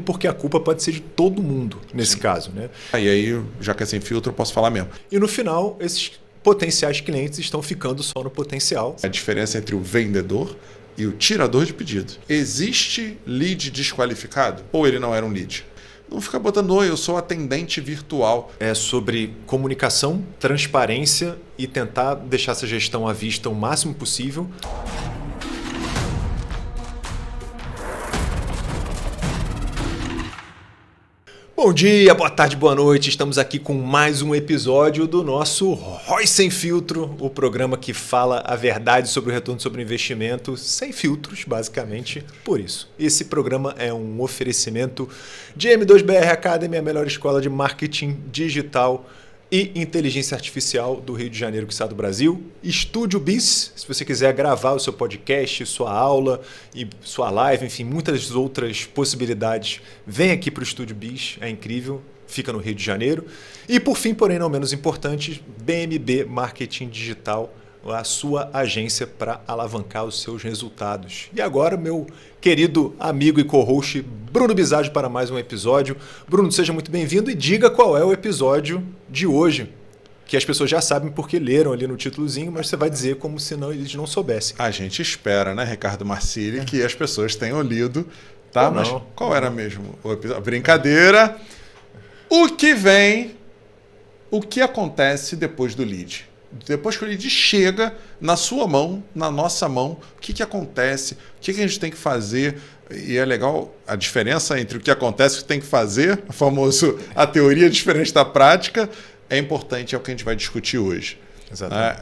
porque a culpa pode ser de todo mundo nesse caso, né? E aí, já que é sem filtro, eu posso falar mesmo. E no final, esses potenciais clientes estão ficando só no potencial. A diferença entre o vendedor e o tirador de pedido. Existe lead desqualificado? Ou ele não era um lead? Não fica botando, oi, eu sou atendente virtual. É sobre comunicação, transparência e tentar deixar essa gestão à vista o máximo possível. Bom dia, boa tarde, boa noite. Estamos aqui com mais um episódio do nosso ROI Sem Filtro, o programa que fala a verdade sobre o retorno sobre o investimento sem filtros, basicamente por isso. Esse programa é um oferecimento de M2BR Academy, a melhor escola de marketing digital e inteligência artificial do Rio de Janeiro, que está do Brasil. Estúdio Biz, se você quiser gravar o seu podcast, sua aula e sua live, enfim, muitas outras possibilidades, vem aqui para o Estúdio Biz, é incrível, fica no Rio de Janeiro. E por fim, porém não menos importante, BMB Marketing Digital, a sua agência para alavancar os seus resultados. E agora, meu querido amigo e co-host Bruno Bisaggio para mais um episódio. Bruno, seja muito bem-vindo e diga qual é o episódio de hoje, que as pessoas já sabem porque leram ali no títulozinho, mas você vai dizer como se eles não soubessem. A gente espera, né, Ricardo Marcilli, que as pessoas tenham lido, tá? Mas qual era mesmo o episódio? Brincadeira. O que vem, o que acontece depois do lead? Depois que o lead chega na sua mão, na nossa mão, o que acontece? O que a gente tem que fazer? E é legal a diferença entre o que acontece e o que tem que fazer, o famoso a teoria diferente da prática, é importante, é o que a gente vai discutir hoje. Exatamente.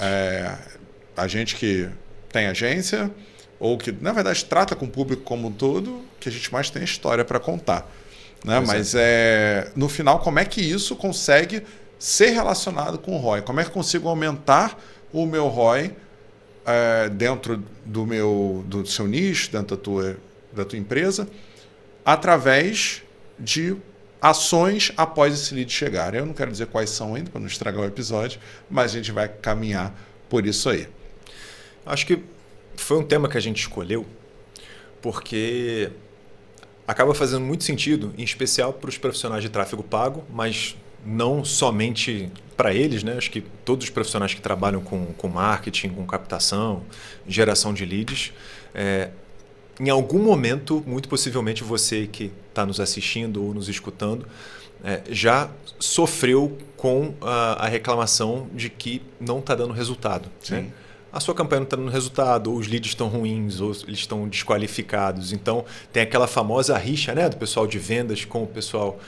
A gente que tem agência, ou que, na verdade, trata com o público como um todo, que a gente mais tem história para contar. Né? Mas, no final, como é que isso consegue ser relacionado com o ROI? Como é que eu consigo aumentar o meu ROI dentro do seu nicho, dentro da tua empresa, através de ações após esse lead chegar? Eu não quero dizer quais são ainda, para não estragar o episódio, mas a gente vai caminhar por isso aí. Acho que foi um tema que a gente escolheu porque acaba fazendo muito sentido, em especial para os profissionais de tráfego pago, mas não somente para eles, né? Acho que todos os profissionais que trabalham com marketing, com captação, geração de leads, em algum momento, muito possivelmente você que está nos assistindo ou nos escutando, já sofreu com a reclamação de que não está dando resultado. Né? A sua campanha não está dando resultado, ou os leads estão ruins, ou eles estão desqualificados. Então, tem aquela famosa rixa, né, do pessoal de vendas com o pessoal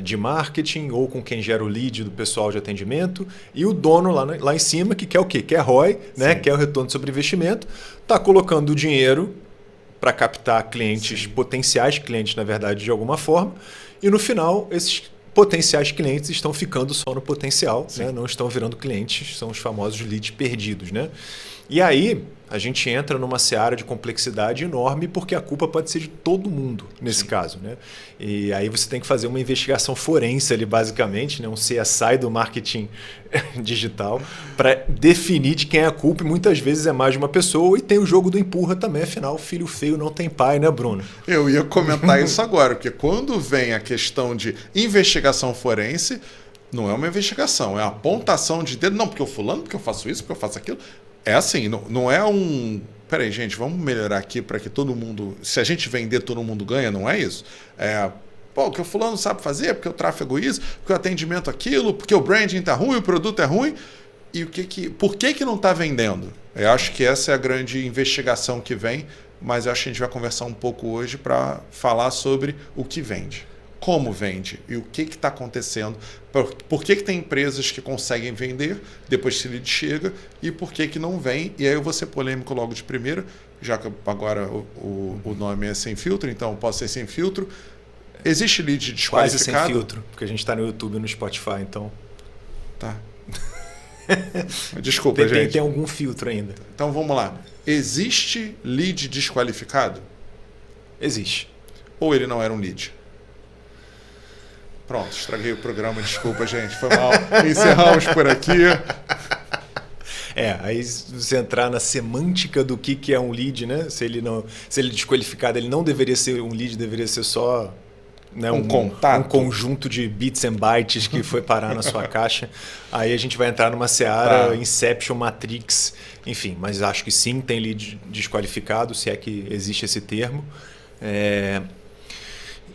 de marketing, ou com quem gera o lead do pessoal de atendimento, e o dono lá em cima, que quer o quê? Quer ROI, né, quer o retorno sobre investimento, está colocando o dinheiro para captar clientes, potenciais clientes, na verdade, de alguma forma, e no final, esses potenciais clientes estão ficando só no potencial, né? Não estão virando clientes, são os famosos leads perdidos. Né? E aí a gente entra numa seara de complexidade enorme porque a culpa pode ser de todo mundo nesse caso. Né? E aí você tem que fazer uma investigação forense ali, basicamente, né? Um CSI do marketing digital para definir de quem é a culpa, e muitas vezes é mais de uma pessoa, e tem o jogo do empurra também, afinal, filho feio não tem pai, né, Bruno? Eu ia comentar isso agora, porque quando vem a questão de investigação forense, não é uma investigação, é uma apontação de dedo, não, porque eu fulano, porque eu faço isso, porque eu faço aquilo. É assim, não é um... Peraí, gente, vamos melhorar aqui para que todo mundo... Se a gente vender, todo mundo ganha, não é isso? O que o fulano sabe fazer, porque o tráfego isso, porque o atendimento aquilo, porque o branding está ruim, o produto é ruim. E por que não está vendendo? Eu acho que essa é a grande investigação que vem, mas eu acho que a gente vai conversar um pouco hoje para falar sobre o que vende. Como vende e o que está acontecendo, por que tem empresas que conseguem vender depois que o lead chega e por que não vem. E aí eu vou ser polêmico logo de primeira, já que agora o nome é sem filtro, então posso ser sem filtro. Existe lead desqualificado? Quase sem filtro, porque a gente está no YouTube e no Spotify, então... Tá. Desculpa, gente. Tem algum filtro ainda. Então vamos lá. Existe lead desqualificado? Existe. Ou ele não era um lead? Pronto, estraguei o programa, desculpa, gente, foi mal. Encerramos por aqui. Aí você entrar na semântica do que é um lead, né? Se ele é desqualificado, ele não deveria ser um lead, deveria ser só né, contato. Um conjunto de bits and bytes que foi parar na sua caixa. Aí a gente vai entrar numa seara Inception, Matrix, enfim. Mas acho que sim, tem lead desqualificado, se é que existe esse termo.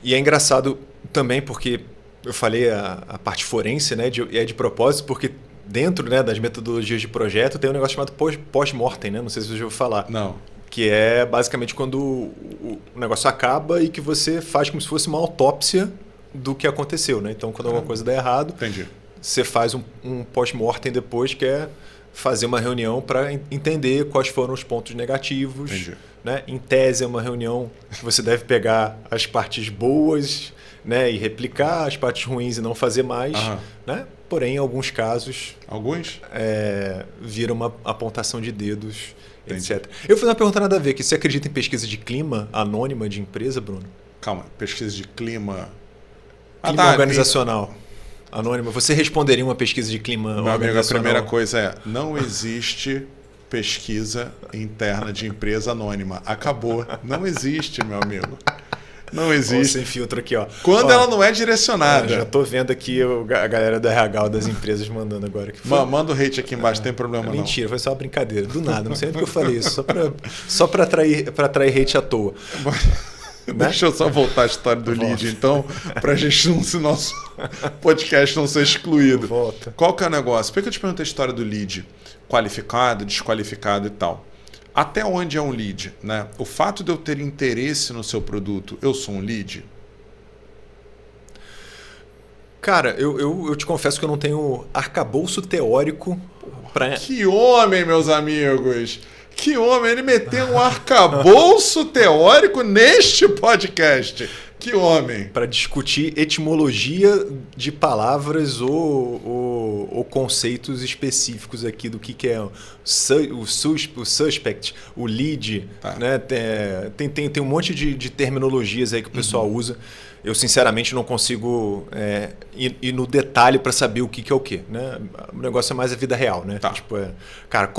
E é engraçado também porque eu falei a parte forense, né, é de propósito, porque dentro, né, das metodologias de projeto tem um negócio chamado post-mortem, né? Não sei se você já ouviu falar. Não. Que é basicamente quando o negócio acaba e que você faz como se fosse uma autópsia do que aconteceu, né? Então, quando alguma coisa dá errado, Entendi. você faz um post-mortem depois, que é fazer uma reunião para entender quais foram os pontos negativos. Entendi. Né? Em tese, é uma reunião que você deve pegar as partes boas, né, e replicar as partes ruins e não fazer mais. Né? Porém, em alguns casos, vira uma apontação de dedos, etc. Eu fiz uma pergunta nada a ver, que você acredita em pesquisa de clima anônima de empresa, Bruno? Calma, pesquisa de clima... Clima organizacional. Anônima. Você responderia uma pesquisa de clima Meu amigo, a primeira coisa é, não existe pesquisa interna de empresa anônima. Acabou. Não existe, meu amigo. Não existe. Sem filtro aqui, ó. Quando ela não é direcionada. Já tô vendo aqui a galera do RH das empresas mandando agora. Que foi... Manda o hate aqui embaixo, tem problema não. Mentira, foi só uma brincadeira. Do nada, não sei porque eu falei isso. Só pra atrair hate à toa. Deixa eu só voltar à história do lead, então, pra gente não, se nosso podcast não ser excluído. Volta. Qual que é o negócio? Por que eu te perguntei a história do lead? Qualificado, desqualificado e tal. Até onde é um lead? Né? O fato de eu ter interesse no seu produto, eu sou um lead? Cara, eu te confesso que eu não tenho arcabouço teórico para... Que homem, meus amigos! Que homem! Ele meteu um arcabouço teórico neste podcast. Que homem! Para discutir etimologia de palavras ou conceitos específicos aqui do que é o suspect, o lead. Tá. Né? Tem um monte de terminologias aí que o pessoal usa. Eu, sinceramente, não consigo ir no detalhe para saber o que é o quê. Né? O negócio é mais a vida real. Né? Tá. Tipo, cara,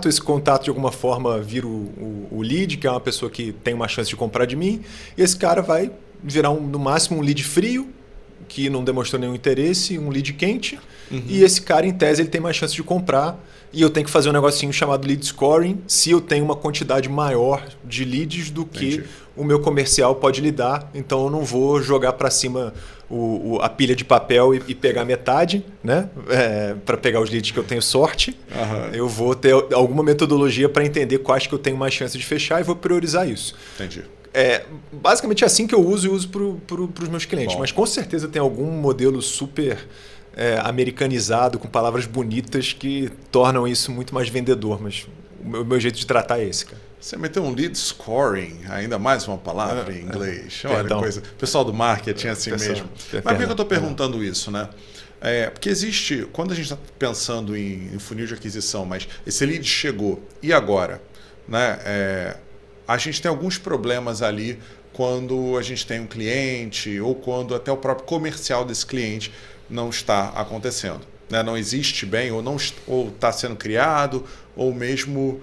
esse contato de alguma forma vira o lead, que é uma pessoa que tem uma chance de comprar de mim, e esse cara vai virar no máximo um lead frio, que não demonstrou nenhum interesse, um lead quente, e esse cara, em tese, ele tem mais chance de comprar, e eu tenho que fazer um negocinho chamado lead scoring se eu tenho uma quantidade maior de leads do que o meu comercial pode lidar. Então eu não vou jogar para cima a pilha de papel e pegar metade, né? Para pegar os leads que eu tenho sorte. Eu vou ter alguma metodologia para entender quais que eu tenho mais chance de fechar e vou priorizar isso. Entendi. Basicamente é assim que eu uso para os meus clientes. Mas com certeza tem algum modelo super americanizado, com palavras bonitas, que tornam isso muito mais vendedor. Mas o meu jeito de tratar é esse, cara. Você meteu um lead scoring, ainda mais uma palavra em inglês. Olha, coisa. O pessoal do marketing é assim mesmo. Mas por que eu estou perguntando isso, né? Porque existe, quando a gente está pensando em funil de aquisição, mas esse lead chegou, e agora? Né? A gente tem alguns problemas ali quando a gente tem um cliente ou quando até o próprio comercial desse cliente não está acontecendo. Né? Não existe bem ou está sendo criado, ou mesmo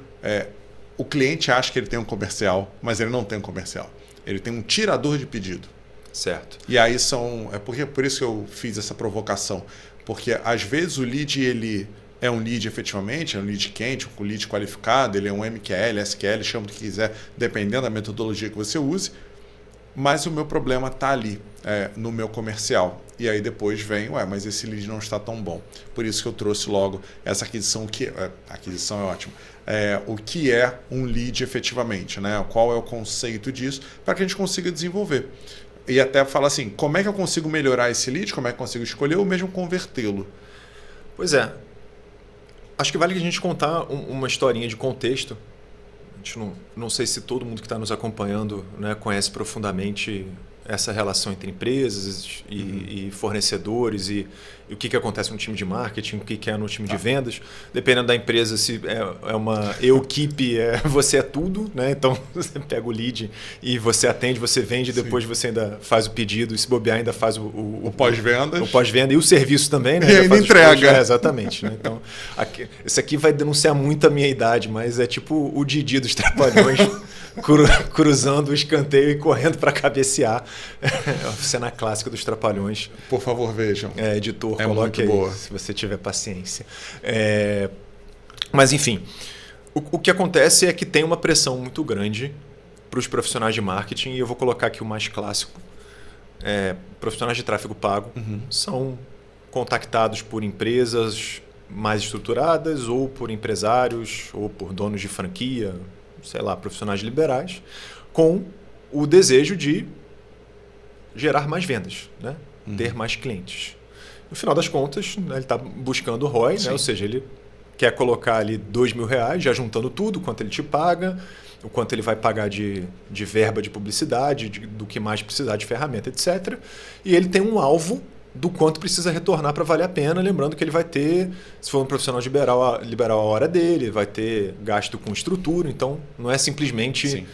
o cliente acha que ele tem um comercial, mas ele não tem um comercial. Ele tem um tirador de pedido. Certo. E aí por isso que eu fiz essa provocação. Porque às vezes o lead ele é um lead efetivamente, é um lead quente, um lead qualificado, ele é um MQL, SQL, chama o que quiser, dependendo da metodologia que você use, mas o meu problema está ali, no meu comercial. E aí depois vem, mas esse lead não está tão bom. Por isso que eu trouxe logo essa aquisição, aquisição é ótimo, o que é um lead efetivamente, né? Qual é o conceito disso, para que a gente consiga desenvolver. E até falar assim, como é que eu consigo melhorar esse lead, como é que eu consigo escolher ou mesmo convertê-lo? Pois é. Acho que vale a gente contar uma historinha de contexto. A gente não sei se todo mundo que está nos acompanhando, né, conhece profundamente essa relação entre empresas e fornecedores e o que acontece no time de marketing, o que é no time de vendas. Dependendo da empresa, se é uma equipe, você é tudo, né? Então você pega o lead e você atende, você vende, depois você ainda faz o pedido, e se bobear ainda faz o pós-vendas. O pós-venda e o serviço também, né? E ainda entrega. Exatamente. Né? Então, esse aqui vai denunciar muito a minha idade, mas é tipo o Didi dos Trapalhões. cruzando o escanteio e correndo para cabecear. É a cena clássica dos Trapalhões. Por favor, vejam. Editor, muito coloque aí, boa. se você tiver paciência. Mas, enfim, o que acontece é que tem uma pressão muito grande para os profissionais de marketing, e eu vou colocar aqui o mais clássico. Profissionais de tráfego pago são contactados por empresas mais estruturadas, ou por empresários, ou por donos de franquia, sei lá, profissionais liberais, com o desejo de gerar mais vendas, né? Ter mais clientes. No final das contas, né, ele está buscando o ROI, né? Ou seja, ele quer colocar ali R$2.000, já juntando tudo, quanto ele te paga, o quanto ele vai pagar de verba de publicidade, do que mais precisar de ferramenta, etc. E ele tem um alvo do quanto precisa retornar para valer a pena, lembrando que ele vai ter, se for um profissional liberal a hora dele, vai ter gasto com estrutura, então não é simplesmente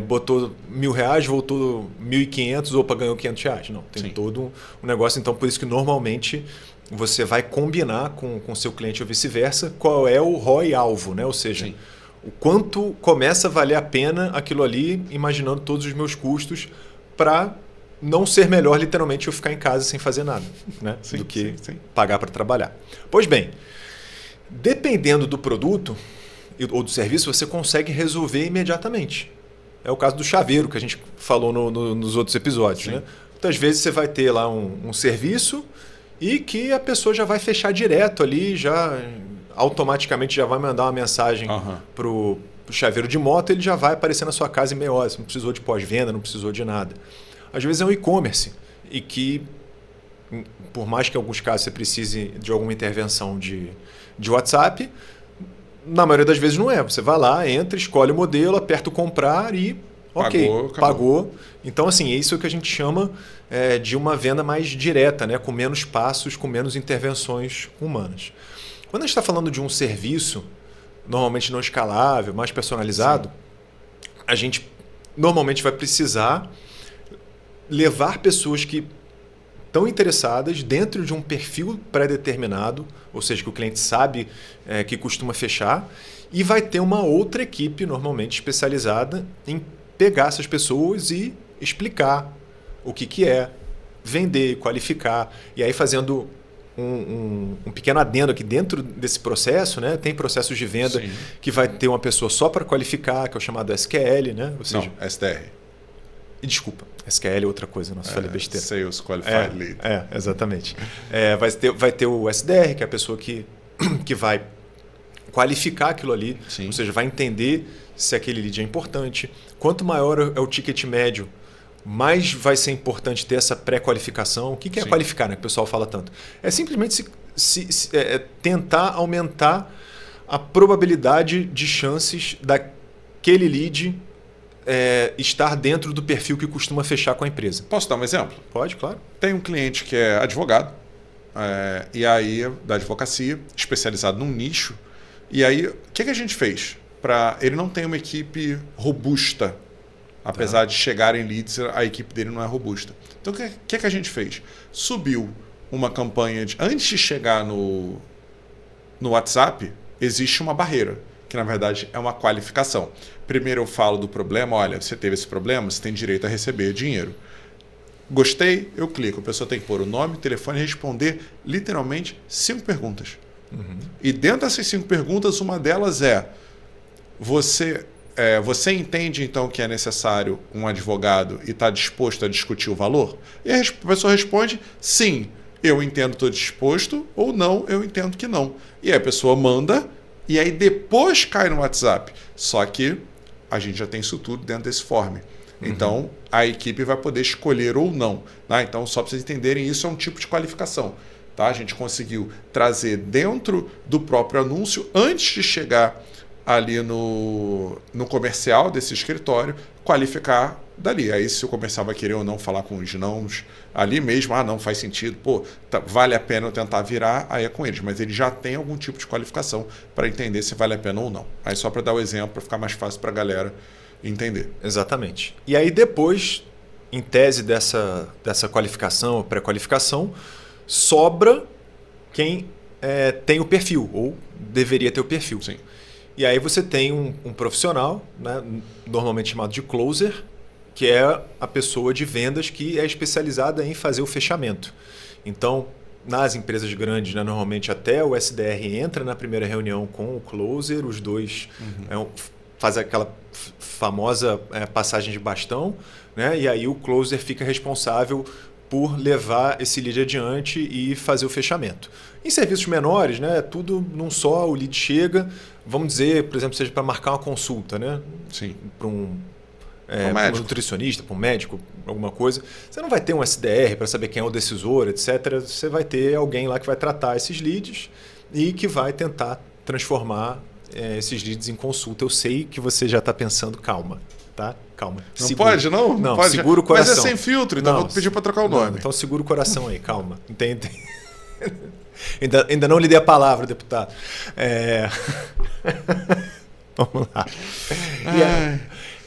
botou R$1.000, voltou 1.500, opa, ganhou R$500. Não, tem todo um negócio, então por isso que normalmente você vai combinar com o seu cliente ou vice-versa qual é o ROI alvo, né? Ou seja, o quanto começa a valer a pena aquilo ali, imaginando todos os meus custos, para não ser melhor, literalmente, eu ficar em casa sem fazer nada, né? Do que pagar para trabalhar. Pois bem, dependendo do produto ou do serviço, você consegue resolver imediatamente. É o caso do chaveiro, que a gente falou nos outros episódios. Né? Muitas vezes você vai ter lá um serviço e que a pessoa já vai fechar direto ali, já automaticamente já vai mandar uma mensagem para o chaveiro de moto, ele já vai aparecer na sua casa em meia hora. Você não precisou de pós-venda, não precisou de nada. Às vezes é um e-commerce e que, por mais que em alguns casos você precise de alguma intervenção de WhatsApp, na maioria das vezes não é. Você vai lá, entra, escolhe o modelo, aperta o comprar e pagou. Então, assim, é isso que a gente chama de uma venda mais direta, né? Com menos passos, com menos intervenções humanas. Quando a gente está falando de um serviço, normalmente não escalável, mais personalizado, a gente normalmente vai precisar levar pessoas que estão interessadas dentro de um perfil pré-determinado, ou seja, que o cliente sabe que costuma fechar, e vai ter uma outra equipe normalmente especializada em pegar essas pessoas e explicar o que é, vender, qualificar, e aí fazendo um pequeno adendo aqui dentro desse processo, né? Tem processos de venda que vai ter uma pessoa só para qualificar, que é o chamado SQL, né? Ou seja, não, SDR. Desculpa, SQL é outra coisa, nossa, falei besteira. Sales Qualified Lead. Exatamente. Vai ter o SDR, que é a pessoa que vai qualificar aquilo ali, ou seja, vai entender se aquele lead é importante. Quanto maior é o ticket médio, mais vai ser importante ter essa pré-qualificação. O que é qualificar, né, que o pessoal fala tanto? É simplesmente tentar aumentar a probabilidade de chances daquele lead estar dentro do perfil que costuma fechar com a empresa. Posso dar um exemplo? Pode, claro. Tem um cliente que é advogado, e aí da advocacia, especializado num nicho. E aí, o que a gente fez? Ele não tem uma equipe robusta. Apesar de chegarem leads, a equipe dele não é robusta. Então, o que a gente fez? Subiu uma campanha antes de chegar no WhatsApp, existe uma barreira, que na verdade é uma qualificação. Primeiro eu falo do problema, olha, você teve esse problema, você tem direito a receber dinheiro. Gostei, eu clico. A pessoa tem que pôr o nome, o telefone e responder literalmente 5 perguntas. E dentro dessas 5 perguntas, uma delas é: você entende então que é necessário um advogado e está disposto a discutir o valor? E a pessoa responde: sim, eu entendo, estou disposto, ou não, eu entendo que não. E aí a pessoa manda, e aí depois cai no WhatsApp. Só que a gente já tem isso tudo dentro desse form. Então, a equipe vai poder escolher ou não. Tá? Então, só para vocês entenderem, isso é um tipo de qualificação. Tá? A gente conseguiu trazer dentro do próprio anúncio, antes de chegar ali no comercial desse escritório, qualificar dali. Aí se o comercial vai querer ou não falar com os nãos ali mesmo, não faz sentido, vale a pena eu tentar virar, aí é com eles. Mas ele já tem algum tipo de qualificação para entender se vale a pena ou não. Aí só para dar o exemplo, para ficar mais fácil para a galera entender. Exatamente. E aí depois, em tese dessa qualificação ou pré-qualificação, sobra quem tem o perfil, ou deveria ter o perfil. Sim. E aí você tem um profissional, né, normalmente chamado de closer, que é a pessoa de vendas que é especializada em fazer o fechamento. Então, nas empresas grandes, né, normalmente até o SDR entra na primeira reunião com o closer, os dois fazem aquela famosa passagem de bastão, né, e aí o closer fica responsável por levar esse lead adiante e fazer o fechamento. Em serviços menores, né, tudo num só, o lead chega, vamos dizer, por exemplo, seja para marcar uma consulta, né, para um nutricionista, para um médico, alguma coisa. Você não vai ter um SDR para saber quem é o decisor, etc. Você vai ter alguém lá que vai tratar esses leads e que vai tentar transformar esses leads em consulta. Eu sei que você já está pensando, calma, tá? Calma. Não pode, não? Não, pode. segura o coração. Mas é sem filtro, então vou pedir para trocar o nome. Não, então segura o coração aí, calma. Entende? Ainda não lhe dei a palavra, deputado. Vamos lá.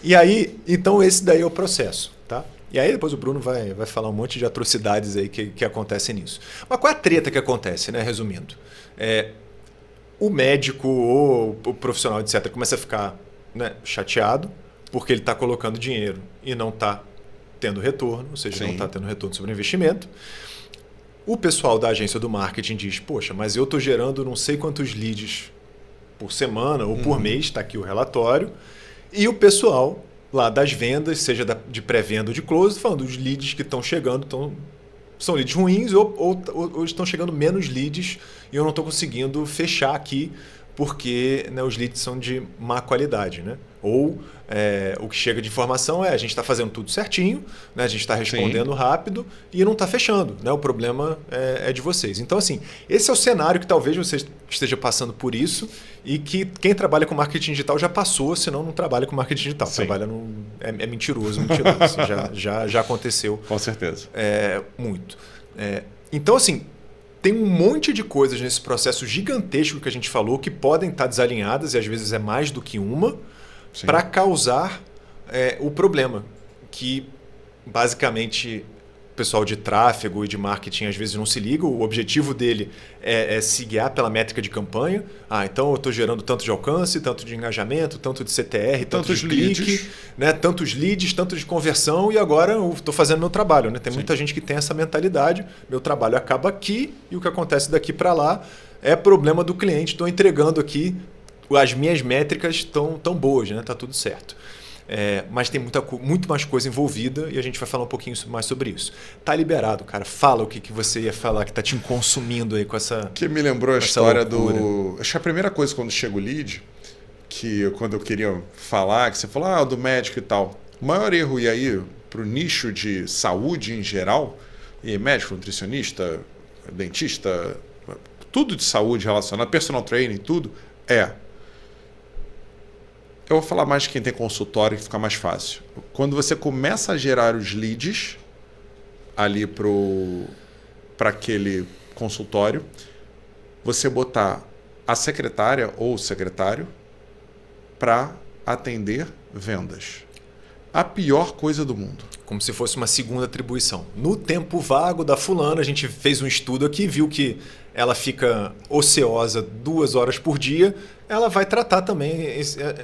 E aí, então esse daí é o processo, tá? E aí depois o Bruno vai falar um monte de atrocidades aí que acontecem nisso. Mas qual é a treta que acontece, né? Resumindo. O médico ou o profissional, etc., começa a ficar, né, chateado porque ele está colocando dinheiro e não está tendo retorno, ou seja, não está tendo retorno sobre o investimento. O pessoal da agência do marketing diz, poxa, mas eu estou gerando não sei quantos leads por semana ou por mês, está aqui o relatório. E o pessoal lá das vendas, seja de pré-venda ou de close, falando os leads que estão chegando são leads ruins ou estão chegando menos leads e eu não estou conseguindo fechar aqui porque, né, os leads são de má qualidade, né? Ou o que chega de informação a gente está fazendo tudo certinho, né? A gente está respondendo rápido e não está fechando, né? O problema é de vocês. Então, assim, esse é o cenário que talvez você esteja passando por isso e que quem trabalha com marketing digital já passou, senão não trabalha com marketing digital. Trabalha é mentiroso. Já aconteceu. Com certeza. Muito. Então, assim, tem um monte de coisas nesse processo gigantesco que a gente falou que podem estar desalinhadas, e às vezes é mais do que uma, para causar o problema. Que basicamente o pessoal de tráfego e de marketing às vezes não se liga. O objetivo dele é se guiar pela métrica de campanha. Então eu estou gerando tanto de alcance, tanto de engajamento, tanto de CTR, tanto de clique, né? Tantos leads, tanto de conversão, e agora eu estou fazendo meu trabalho, né? Tem muita gente que tem essa mentalidade, meu trabalho acaba aqui e o que acontece daqui para lá é problema do cliente, estou entregando aqui, as minhas métricas estão tão boas, né? Tá tudo certo. Mas tem muito mais coisa envolvida e a gente vai falar um pouquinho mais sobre isso. Tá liberado, cara. Fala o que você ia falar que tá te consumindo aí com essa. Que me lembrou a história do. Acho que a primeira coisa quando chega o lead, quando eu queria falar, que você falou, do médico e tal. O maior erro, e aí, pro nicho de saúde em geral, e médico, nutricionista, dentista, tudo de saúde relacionado, personal training, tudo, eu vou falar mais de quem tem consultório que fica mais fácil. Quando você começa a gerar os leads ali para aquele consultório, você botar a secretária ou o secretário para atender vendas. A pior coisa do mundo. Como se fosse uma segunda atribuição. No tempo vago da fulana, a gente fez um estudo aqui, viu que ela fica ociosa 2 horas por dia, ela vai tratar também.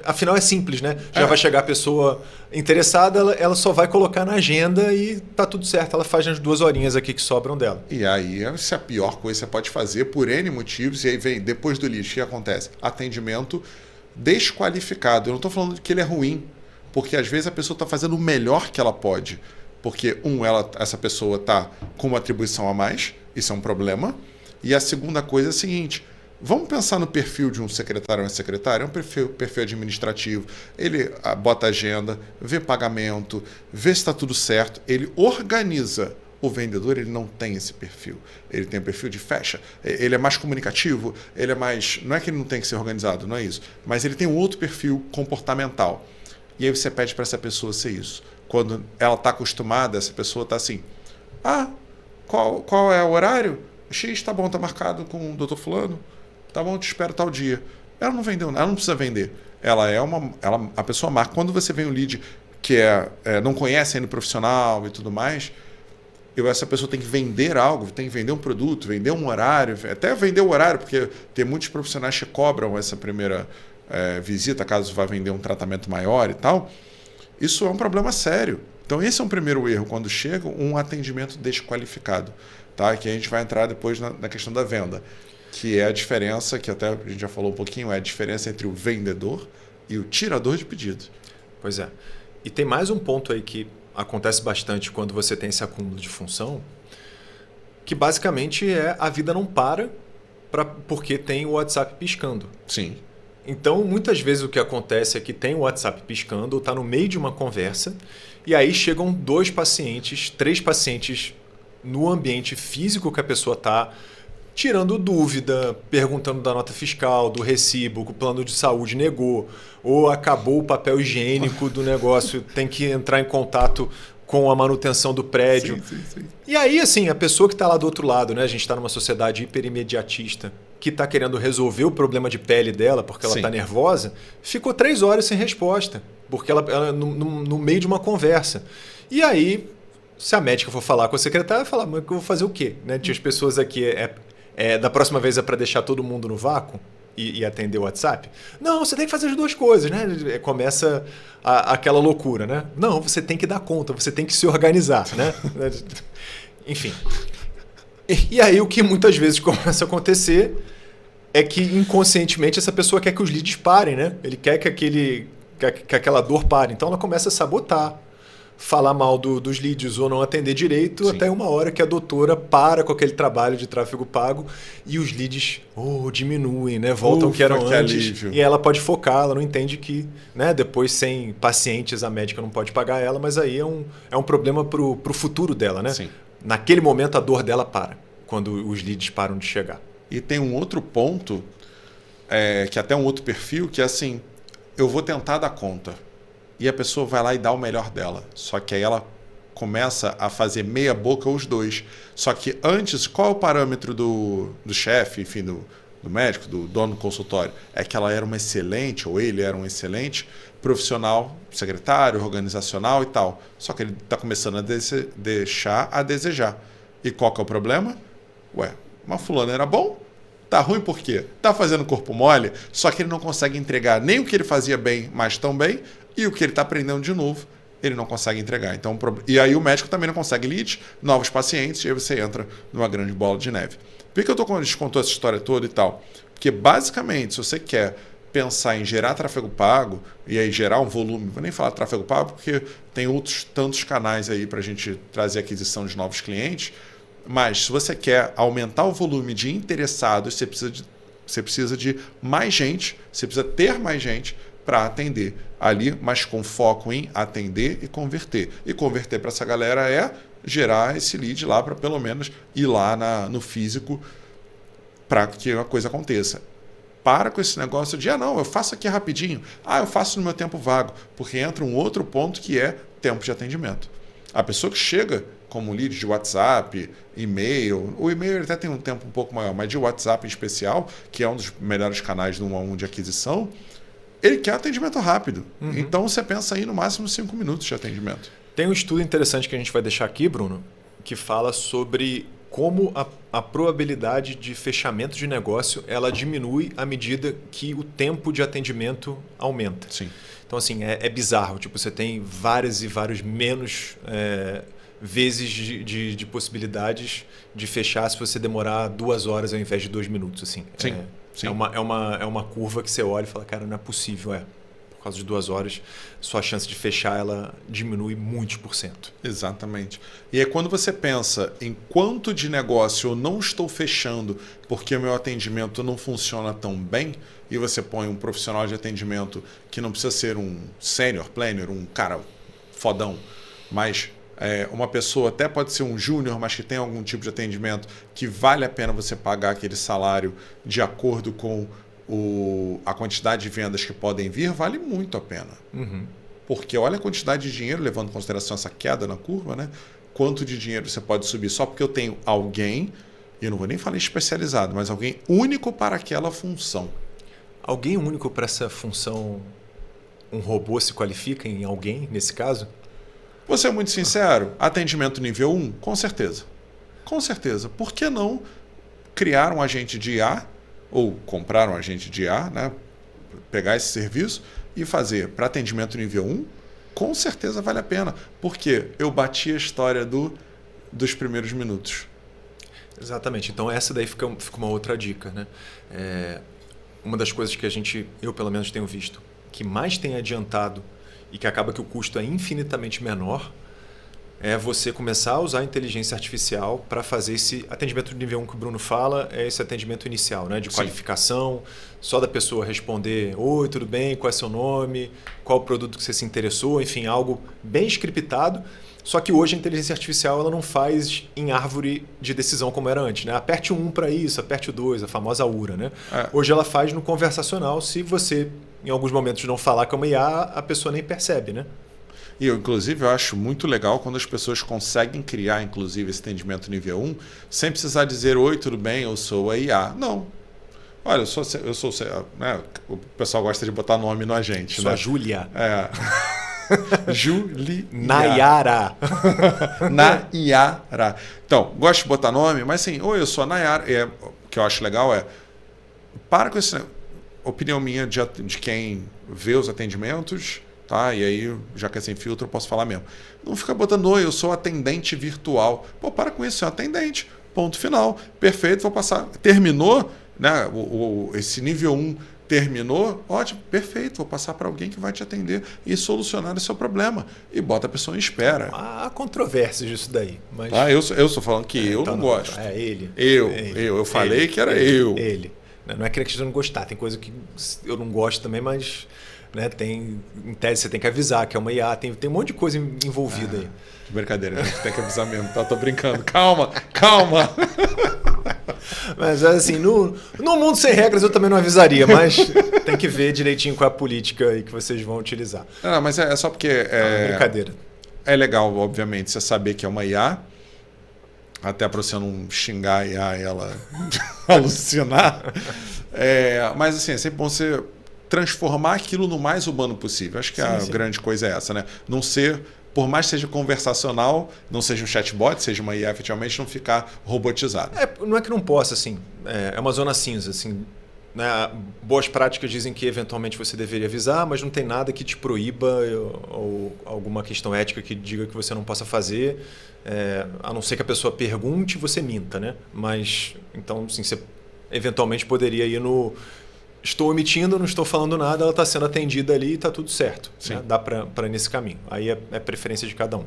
Afinal, é simples, né? Já vai chegar a pessoa interessada, ela só vai colocar na agenda e tá tudo certo. Ela faz as 2 horinhas aqui que sobram dela. E aí, essa é a pior coisa que você pode fazer por N motivos. E aí vem, depois do lead, o que acontece? Atendimento desqualificado. Eu não estou falando que ele é ruim, porque às vezes a pessoa está fazendo o melhor que ela pode. Porque, essa pessoa está com uma atribuição a mais, isso é um problema. E a segunda coisa é a seguinte: vamos pensar no perfil de um secretário ou uma secretária. É um perfil administrativo. Ele bota agenda, vê pagamento, vê se está tudo certo. Ele organiza. O vendedor, ele não tem esse perfil. Ele tem o perfil de fecha. Ele é mais comunicativo. Ele é mais... Não é que ele não tem que ser organizado, não é isso. Mas ele tem um outro perfil comportamental. E aí você pede para essa pessoa ser isso. Quando ela está acostumada, essa pessoa está assim: qual é o horário? X, tá bom, tá marcado com o doutor fulano. Tá bom, te espero tal dia. Ela não vendeu nada, ela não precisa vender. A pessoa marca. Quando você vem um lead que não conhece ainda o profissional e tudo mais, essa pessoa tem que vender algo, tem que vender um produto, vender um horário, até vender o horário, porque tem muitos profissionais que cobram essa primeira visita, caso vá vender um tratamento maior e tal, isso é um problema sério. Então esse é um primeiro erro, quando chega um atendimento desqualificado. Tá? Que a gente vai entrar depois na questão da venda, que é a diferença, que até a gente já falou um pouquinho, é a diferença entre o vendedor e o tirador de pedido. Pois é. E tem mais um ponto aí que acontece bastante quando você tem esse acúmulo de função, que basicamente é a vida não para porque tem o WhatsApp piscando. Sim. Então, muitas vezes o que acontece é que tem o WhatsApp piscando, ou está no meio de uma conversa, e aí chegam 2 pacientes, 3 pacientes no ambiente físico que a pessoa está, tirando dúvida, perguntando da nota fiscal, do recibo, que o plano de saúde negou, ou acabou o papel higiênico do negócio, tem que entrar em contato com a manutenção do prédio. Sim. E aí, assim, a pessoa que está lá do outro lado, né? A gente está numa sociedade hiperimediatista, que está querendo resolver o problema de pele dela, porque ela está nervosa, ficou 3 horas sem resposta, porque ela no meio de uma conversa. E aí, se a médica for falar com a secretária, ela fala, mas eu vou fazer o quê? Né? Tinha as pessoas aqui, da próxima vez é para deixar todo mundo no vácuo e atender o WhatsApp? Não, você tem que fazer as 2 coisas, né? Começa aquela loucura, né? Não, você tem que dar conta, você tem que se organizar, né? Enfim. E aí o que muitas vezes começa a acontecer é que inconscientemente essa pessoa quer que os leads parem, né? Ele quer que aquela dor pare. Então ela começa a sabotar, falar mal dos leads ou não atender direito, até uma hora que a doutora para com aquele trabalho de tráfego pago e os leads diminuem, né? Voltam ao que eram antes. Alívio. E ela pode focar, ela não entende que, né, depois sem pacientes a médica não pode pagar ela, mas aí é um problema pro futuro dela, né? Sim. Naquele momento a dor dela para, quando os leads param de chegar. E tem um outro ponto, que é até um outro perfil, que é assim, eu vou tentar dar conta. E a pessoa vai lá e dá o melhor dela. Só que aí ela começa a fazer meia boca os 2. Só que antes, qual é o parâmetro do chefe, enfim, do médico, do dono do consultório? É que ela era uma excelente, ou ele era um excelente profissional, secretário, organizacional e tal. Só que ele está começando a deixar a desejar. E qual que é o problema? Mas fulano era bom, tá ruim por quê? Tá fazendo corpo mole, só que ele não consegue entregar nem o que ele fazia bem, mas tão bem, e o que ele está aprendendo de novo, ele não consegue entregar. Então, e aí o médico também não consegue leads, novos pacientes, e aí você entra numa grande bola de neve. Por que eu te contou essa história toda e tal? Porque basicamente, se você quer pensar em gerar tráfego pago, e aí gerar um volume, vou nem falar tráfego pago, porque tem outros tantos canais aí para a gente trazer aquisição de novos clientes, mas se você quer aumentar o volume de interessados, você precisa de mais gente, você precisa ter mais gente para atender ali, mas com foco em atender e converter. E converter para essa galera é gerar esse lead lá para pelo menos ir lá no físico para que a coisa aconteça. Para com esse negócio de, não, eu faço aqui rapidinho. Eu faço no meu tempo vago. Porque entra um outro ponto que é tempo de atendimento. A pessoa que chega como lead de WhatsApp, e-mail, o e-mail até tem um tempo um pouco maior, mas de WhatsApp em especial, que é um dos melhores canais do 1-a-1 de aquisição, ele quer atendimento rápido. Então você pensa aí no máximo 5 minutos de atendimento. Tem um estudo interessante que a gente vai deixar aqui, Bruno, que fala sobre como a probabilidade de fechamento de negócio ela diminui à medida que o tempo de atendimento aumenta. Sim. Então, assim, é bizarro. Tipo, você tem vários e vários menos vezes de possibilidades de fechar se você demorar 2 horas ao invés de 2 minutos. Assim. Sim. Sim. É uma curva que você olha e fala, cara, não é possível. Por causa de 2 horas, sua chance de fechar ela diminui muitos %. Exatamente. E é quando você pensa em quanto de negócio eu não estou fechando porque o meu atendimento não funciona tão bem, e você põe um profissional de atendimento que não precisa ser um senior planner, um cara fodão, mas uma pessoa até pode ser um júnior, mas que tem algum tipo de atendimento que vale a pena você pagar aquele salário de acordo com a quantidade de vendas que podem vir, vale muito a pena. Porque olha a quantidade de dinheiro, levando em consideração essa queda na curva, né? Quanto de dinheiro você pode subir só porque eu tenho alguém, e eu não vou nem falar especializado, mas alguém único para aquela função. Alguém único para essa função, um robô se qualifica em alguém, nesse caso? Vou ser muito sincero, atendimento nível 1, com certeza. Com certeza. Por que não criar um agente de IA, ou comprar um agente de IA, né? pegar esse serviço e fazer para atendimento nível 1, com certeza vale a pena. Porque eu bati a história dos primeiros minutos. Exatamente. Então essa daí fica uma outra dica, né? Uma das coisas que eu pelo menos tenho visto, que mais tem adiantado e que acaba que o custo é infinitamente menor, é você começar a usar a inteligência artificial para fazer esse atendimento de nível 1 que o Bruno fala, é esse atendimento inicial, né? De qualificação, só da pessoa responder: oi, tudo bem, qual é seu nome, qual o produto que você se interessou, enfim, algo bem scriptado. Só que hoje a inteligência artificial ela não faz em árvore de decisão como era antes, né? Aperte o 1 para isso, aperte o 2, a famosa URA, né? Hoje ela faz no conversacional. Se você, em alguns momentos, não falar com uma IA, a pessoa nem percebe, né? E inclusive, eu acho muito legal quando as pessoas conseguem criar, inclusive, esse atendimento nível 1, sem precisar dizer: oi, tudo bem, eu sou a IA. Não. Olha, eu sou né? O pessoal gosta de botar nome no agente, sou né? a Júlia. Julia. Nayara. Nayara. Então, gosto de botar nome, mas assim, oi, eu sou a Nayara. O que eu acho legal para com esse... Opinião minha de quem vê os atendimentos, tá? E aí, já que é sem filtro, eu posso falar mesmo. Não fica botando: oi, eu sou atendente virtual. Pô, para com isso, é um atendente. Ponto final. Perfeito, vou passar. Terminou, né? Esse nível 1 terminou, ótimo, perfeito, vou passar para alguém que vai te atender e solucionar o seu problema. E bota a pessoa em espera. Há controvérsias disso daí. Mas... eu estou falando que eu então não gosto. Ele. Eu falei que era eu. Ele. Não é que eu não gostar, tem coisa que eu não gosto também, mas né, em tese você tem que avisar que é uma IA, tem um monte de coisa envolvida aí. Brincadeira, a gente tem que avisar mesmo, tá? Tô brincando. Calma. Mas assim, no mundo sem regras eu também não avisaria, mas tem que ver direitinho qual é a política aí que vocês vão utilizar. Não, mas é só porque... brincadeira. É legal, obviamente, você saber que é uma IA, até para você não xingar a IA e ela alucinar. Mas assim, é sempre bom você transformar aquilo no mais humano possível. Acho que sim. Grande coisa é essa, né? Não ser... Por mais que seja conversacional, não seja um chatbot, seja uma IA, efetivamente, não ficar robotizado. Não é que não possa, assim. É uma zona cinza, assim. Né? Boas práticas dizem que, eventualmente, você deveria avisar, mas não tem nada que te proíba ou alguma questão ética que diga que você não possa fazer, a não ser que a pessoa pergunte e você minta, né? Mas, então, assim, você eventualmente poderia ir no... Estou omitindo, não estou falando nada, ela está sendo atendida ali e está tudo certo. Né? Dá para ir nesse caminho. Aí é preferência de cada um.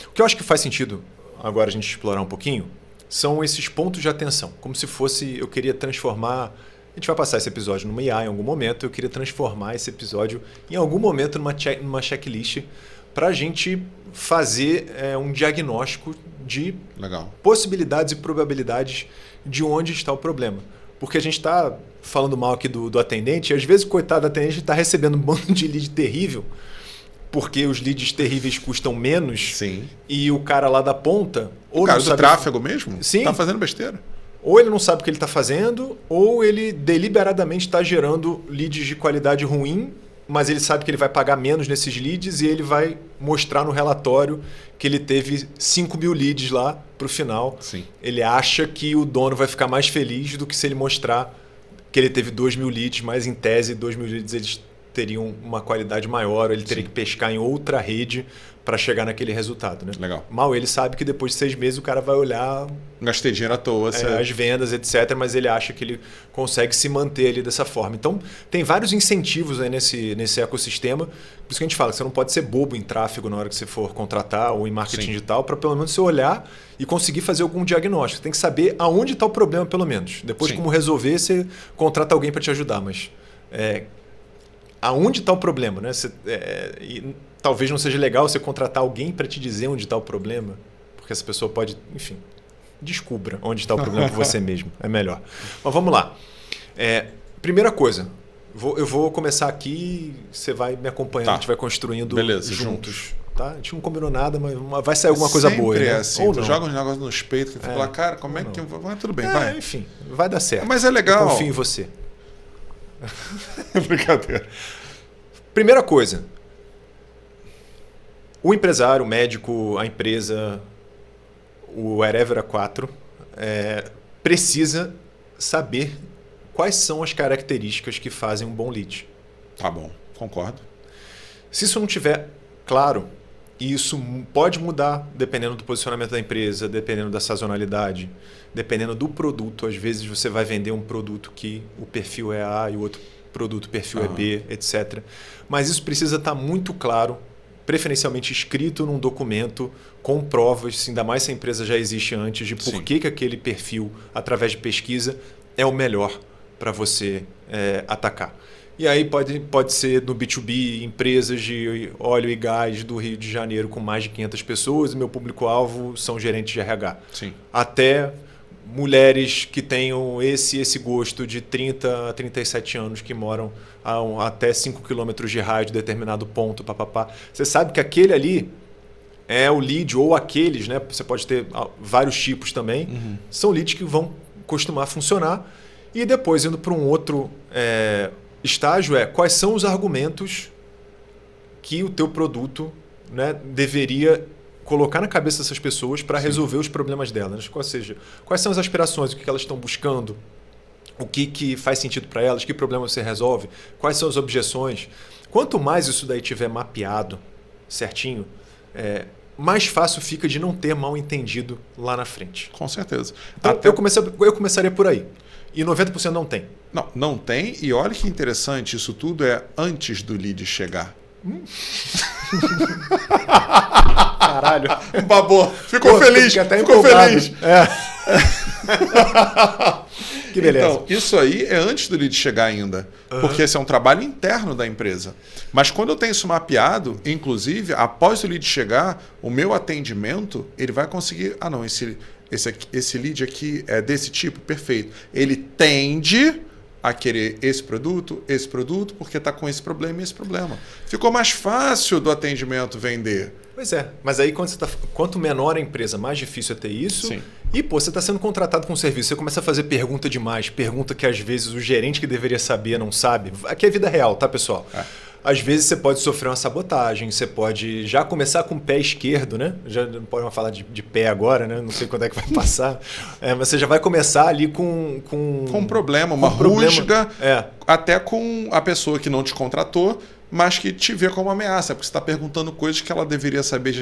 O que eu acho que faz sentido, agora a gente explorar um pouquinho, são esses pontos de atenção. Como se fosse, eu queria transformar... A gente vai passar esse episódio numa IA em algum momento, eu queria transformar esse episódio em algum momento numa checklist para a gente fazer um diagnóstico de possibilidades e probabilidades de onde está o problema. Porque a gente está falando mal aqui do atendente, e às vezes o coitado do atendente está recebendo um bando de lead terrível, porque os leads terríveis custam menos. Sim. E o cara lá da ponta... O cara do tráfego mesmo? Sim. Está fazendo besteira. Ou ele não sabe o que ele está fazendo, ou ele deliberadamente está gerando leads de qualidade ruim, mas ele sabe que ele vai pagar menos nesses leads e ele vai mostrar no relatório que ele teve 5.000 leads lá para o final. Sim. Ele acha que o dono vai ficar mais feliz do que se ele mostrar que ele teve 2.000 leads, mas em tese 2.000 leads eles teriam uma qualidade maior, ele teria que pescar em outra rede para chegar naquele resultado. Né? Legal. Mal ele sabe que depois de 6 meses o cara vai olhar... Gastei dinheiro à toa. As vendas, etc. Mas ele acha que ele consegue se manter ali dessa forma. Então, tem vários incentivos aí nesse ecossistema. Por isso que a gente fala que você não pode ser bobo em tráfego na hora que você for contratar ou em marketing digital, para pelo menos você olhar e conseguir fazer algum diagnóstico. Você tem que saber aonde está o problema, pelo menos. Depois, como resolver, você contrata alguém para te ajudar. Mas aonde está o problema? Né? E talvez não seja legal você contratar alguém para te dizer onde está o problema, porque essa pessoa pode, enfim... Descubra onde está o problema por você mesmo. É melhor. Mas vamos lá. Primeira coisa. Eu vou começar aqui, você vai me acompanhando, a gente vai construindo juntos. Tá? A gente não combinou nada, mas vai sair alguma coisa boa. Sempre né? assim. Ou tu não. joga uns negócios nos peitos, que tu fala, cara, como é que... Mas tudo bem, vai. Enfim, vai dar certo. Mas é legal. Eu confio em você. Brincadeira. Primeira coisa. O empresário, o médico, a empresa... O Wherever A4 precisa saber quais são as características que fazem um bom lead. Tá bom, concordo. Se isso não tiver claro, e isso pode mudar dependendo do posicionamento da empresa, dependendo da sazonalidade, dependendo do produto. Às vezes você vai vender um produto que o perfil é A e o outro produto, o perfil é B, etc. Mas isso precisa estar muito claro, preferencialmente escrito num documento com provas, ainda mais se a empresa já existe antes, de por que aquele perfil, através de pesquisa, é o melhor para você atacar. E aí pode ser no B2B, empresas de óleo e gás do Rio de Janeiro com mais de 500 pessoas, e meu público-alvo são gerentes de RH. Sim. Até mulheres que tenham esse gosto de 30 a 37 anos, que moram a até 5 quilômetros de raio de determinado ponto. Papapá. Você sabe que aquele ali é o lead, ou aqueles, né? Você pode ter vários tipos também, são leads que vão costumar funcionar. E depois, indo para um outro estágio, quais são os argumentos que o teu produto, né, deveria colocar na cabeça dessas pessoas para resolver os problemas delas. Ou seja, quais são as aspirações, o que elas estão buscando, o que faz sentido para elas, que problema você resolve, quais são as objeções. Quanto mais isso daí tiver mapeado certinho, mais fácil fica de não ter mal entendido lá na frente. Com certeza. Então, eu começaria por aí. E 90% não tem. Não tem. E olha que interessante, isso tudo é antes do lead chegar. Caralho. Babou. Ficou feliz. Ficou feliz. Que beleza. Então, isso aí é antes do lead chegar ainda. Porque esse é um trabalho interno da empresa. Mas quando eu tenho isso mapeado, inclusive, após o lead chegar, o meu atendimento, ele vai conseguir... Esse lead aqui é desse tipo, perfeito. Ele tende a querer esse produto, porque está com esse problema e esse problema. Ficou mais fácil do atendimento vender. Pois é, mas aí quanto menor a empresa, mais difícil é ter isso. Sim. E você está sendo contratado com um serviço, você começa a fazer pergunta demais, pergunta que às vezes o gerente que deveria saber não sabe. Aqui é vida real, tá, pessoal? Às vezes você pode sofrer uma sabotagem, você pode já começar com o pé esquerdo, né? Já não podemos falar de pé agora, né? Não sei quando é que vai passar. Mas você já vai começar ali com um problema, uma rusga, até com a pessoa que não te contratou, mas que te vê como ameaça, porque você está perguntando coisas que ela deveria saber,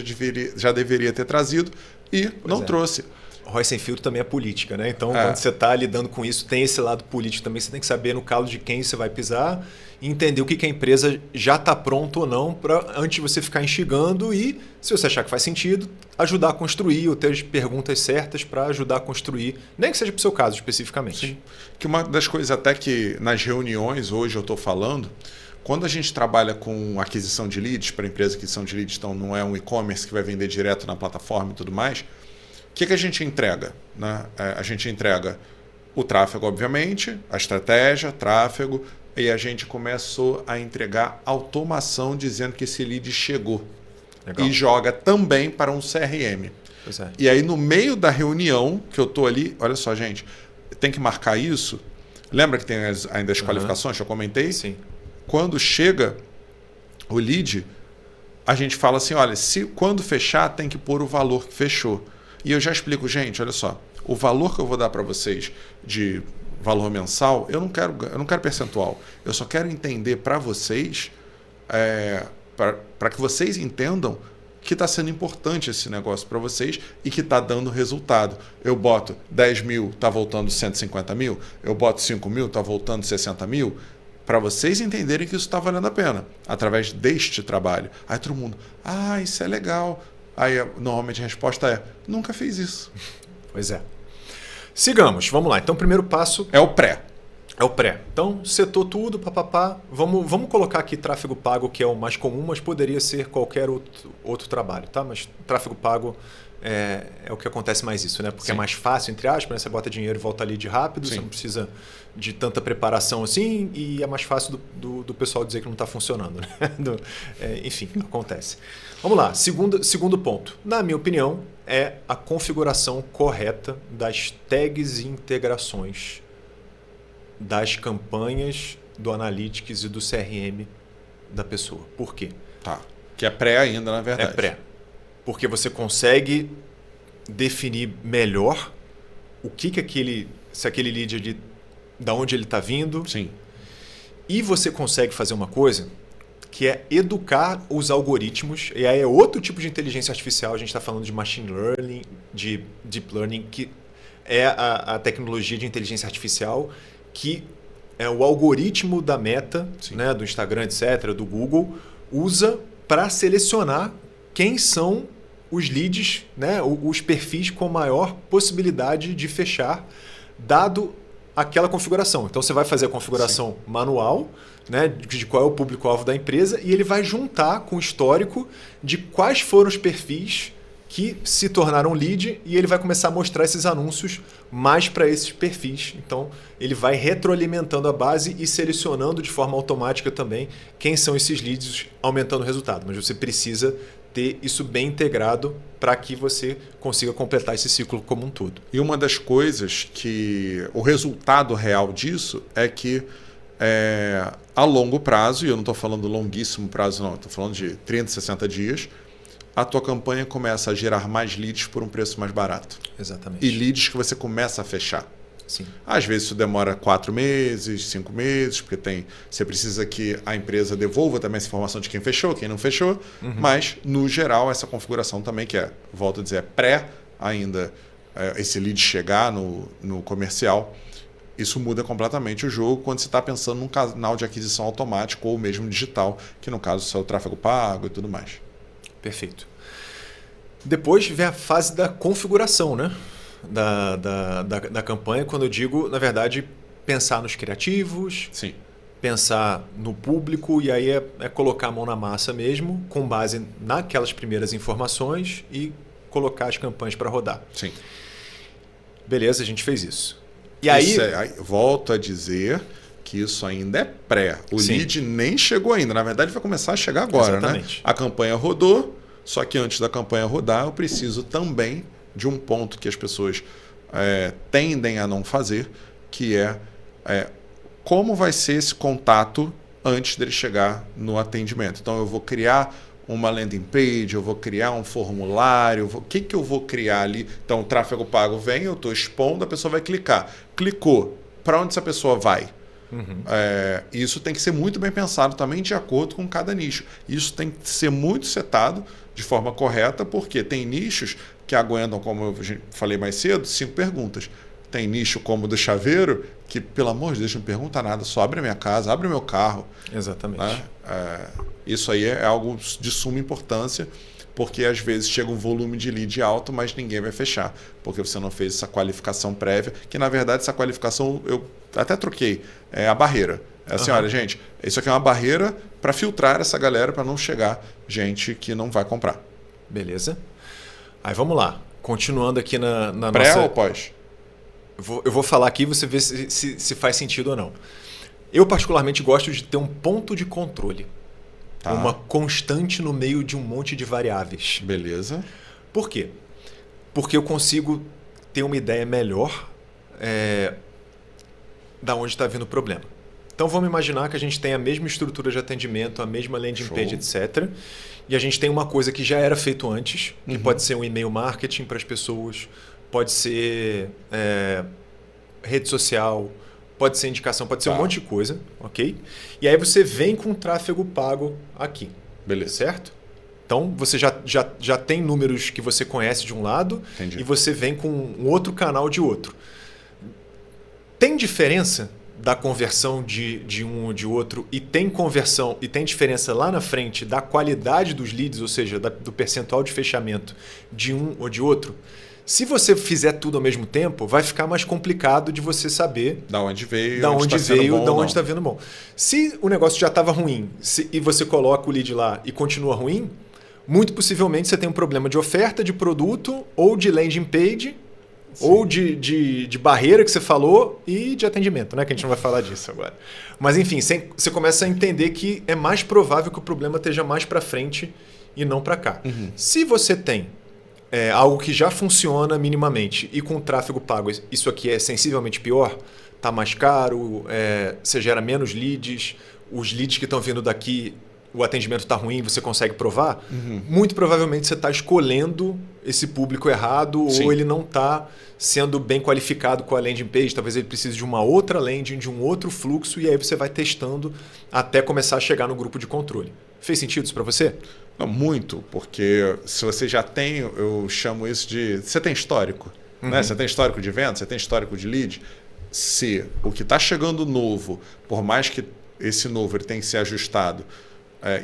já deveria ter trazido e não trouxe. Roy Sem Filtro também é política, né? Então, quando você está lidando com isso, tem esse lado político também. Você tem que saber no calo de quem você vai pisar e entender o que a empresa já está pronta ou não, antes de você ficar instigando e, se você achar que faz sentido, ajudar a construir ou ter as perguntas certas para ajudar a construir, nem que seja para o seu caso especificamente. Sim. Que uma das coisas até que nas reuniões hoje eu estou falando, quando a gente trabalha com aquisição de leads, para empresa aquisição de leads, então não é um e-commerce que vai vender direto na plataforma e tudo mais, o que a gente entrega? Né? A gente entrega o tráfego, obviamente, a estratégia, tráfego, e a gente começou a entregar automação dizendo que esse lead chegou. Legal. E joga também para um CRM. Pois é. E aí, no meio da reunião, que eu estou ali, olha só, gente, tem que marcar isso. Lembra que tem ainda as qualificações que eu comentei? Sim. Quando chega o lead, a gente fala assim, olha, quando fechar, tem que pôr o valor que fechou. E eu já explico, gente, olha só, o valor que eu vou dar para vocês de valor mensal, eu não quero percentual. Eu só quero entender para vocês, para que vocês entendam que está sendo importante esse negócio para vocês e que está dando resultado. Eu boto 10 mil, está voltando 150 mil. Eu boto 5 mil, está voltando 60 mil. Para vocês entenderem que isso está valendo a pena, através deste trabalho. Aí todo mundo, isso é legal. Aí normalmente a resposta é, nunca fiz isso. Pois é. Sigamos, vamos lá. Então o primeiro passo... É o pré. É o pré. Então, setou tudo, papapá. Vamos colocar aqui tráfego pago, que é o mais comum, mas poderia ser qualquer outro trabalho, tá? Mas tráfego pago é o que acontece mais isso, né? Porque Sim. é mais fácil, entre aspas, né? Você bota dinheiro e volta ali de rápido, Sim. você não precisa de tanta preparação assim e é mais fácil do pessoal dizer que não está funcionando, né? Enfim, acontece. Vamos lá, segundo ponto. Na minha opinião, é a configuração correta das tags e integrações das campanhas do Analytics e do CRM da pessoa. Por quê? Tá. Que é pré ainda, na verdade. É pré. Porque você consegue definir melhor se aquele lead ali, da onde ele está vindo. Sim. E você consegue fazer uma coisa que é educar os algoritmos, e aí é outro tipo de inteligência artificial, a gente está falando de machine learning, de deep learning, que é a tecnologia de inteligência artificial que é o algoritmo da Meta, né, do Instagram, etc., do Google, usa para selecionar quem são os leads, né, os perfis com maior possibilidade de fechar, dado aquela configuração. Então você vai fazer a configuração manual, né, de qual é o público-alvo da empresa, e ele vai juntar com o histórico de quais foram os perfis que se tornaram lead, e ele vai começar a mostrar esses anúncios mais para esses perfis. Então ele vai retroalimentando a base e selecionando de forma automática também quem são esses leads, aumentando o resultado. Mas você precisa ter isso bem integrado para que você consiga completar esse ciclo como um todo. E uma das coisas que o resultado real disso é que a longo prazo, e eu não estou falando longuíssimo prazo não, estou falando de 30, 60 dias, a tua campanha começa a gerar mais leads por um preço mais barato. Exatamente. E leads que você começa a fechar. Sim. Às vezes isso demora 4 meses, 5 meses, porque você precisa que a empresa devolva também essa informação de quem fechou, quem não fechou. Mas, no geral, essa configuração também, que volto a dizer, é pré ainda esse lead chegar no comercial, isso muda completamente o jogo quando você está pensando num canal de aquisição automático ou mesmo digital, que no caso é o tráfego pago e tudo mais. Perfeito. Depois vem a fase da configuração, né? Da campanha, quando eu digo, na verdade, pensar nos criativos, Sim. pensar no público, e aí é colocar a mão na massa mesmo, com base naquelas primeiras informações e colocar as campanhas para rodar. Sim. Beleza, a gente fez isso. E aí, volto a dizer que isso ainda é pré. O Sim. lead nem chegou ainda. Na verdade, vai começar a chegar agora. Exatamente. Né? A campanha rodou, só que antes da campanha rodar, eu preciso também de um ponto que as pessoas tendem a não fazer, que é como vai ser esse contato antes dele chegar no atendimento. Então, eu vou criar uma landing page, eu vou criar um formulário, o que eu vou criar ali? Então, o tráfego pago vem, eu estou expondo, a pessoa vai clicar. Clicou, para onde essa pessoa vai? Isso tem que ser muito bem pensado também de acordo com cada nicho. Isso tem que ser muito setado de forma correta, porque tem nichos que aguentam, como eu falei mais cedo, 5 perguntas. Tem nicho como o do chaveiro, que, pelo amor de Deus, não pergunta nada, só abre a minha casa, abre o meu carro. Exatamente. Né? Isso aí é algo de suma importância, porque às vezes chega um volume de lead alto, mas ninguém vai fechar, porque você não fez essa qualificação prévia, que na verdade essa qualificação eu até troquei, é a barreira. É assim, olha, gente, isso aqui é uma barreira para filtrar essa galera, para não chegar gente que não vai comprar. Beleza. Aí vamos lá. Continuando aqui na Pré nossa... ou pós? Eu vou falar aqui e você vê se faz sentido ou não. Eu particularmente gosto de ter um ponto de controle. Tá. Uma constante no meio de um monte de variáveis. Beleza. Por quê? Porque eu consigo ter uma ideia melhor da onde está vindo o problema. Então vamos imaginar que a gente tem a mesma estrutura de atendimento, a mesma landing page, etc. E a gente tem uma coisa que já era feito antes, que pode ser um e-mail marketing para as pessoas, pode ser rede social, pode ser indicação, pode ser um monte de coisa, ok? E aí você vem com tráfego pago aqui. Beleza. Certo? Então você já tem números que você conhece de um lado. Entendi. E você vem com um outro canal de outro. Tem diferença da conversão de um ou de outro, e tem conversão e tem diferença lá na frente da qualidade dos leads, ou seja, do percentual de fechamento de um ou de outro? Se você fizer tudo ao mesmo tempo, vai ficar mais complicado de você saber da onde veio, da onde está está vindo bom. Se o negócio já estava ruim e você coloca o lead lá e continua ruim, muito possivelmente você tem um problema de oferta de produto ou de landing page, sim, ou de barreira que você falou e de atendimento, né? Que a gente não vai falar disso agora. Mas enfim, você começa a entender que é mais provável que o problema esteja mais para frente e não para cá. Se você tem algo que já funciona minimamente e com tráfego pago isso aqui é sensivelmente pior, está mais caro, você gera menos leads, os leads que estão vindo daqui o atendimento está ruim, você consegue provar, muito provavelmente você está escolhendo esse público errado Sim. ou ele não está sendo bem qualificado com a landing page. Talvez ele precise de uma outra landing, de um outro fluxo, e aí você vai testando até começar a chegar no grupo de controle. Fez sentido isso para você? Não, muito, porque se você já tem, eu chamo isso de... Você tem histórico, né? Você tem histórico de venda, você tem histórico de lead. Se o que está chegando novo, por mais que esse novo ele tem que ser ajustado,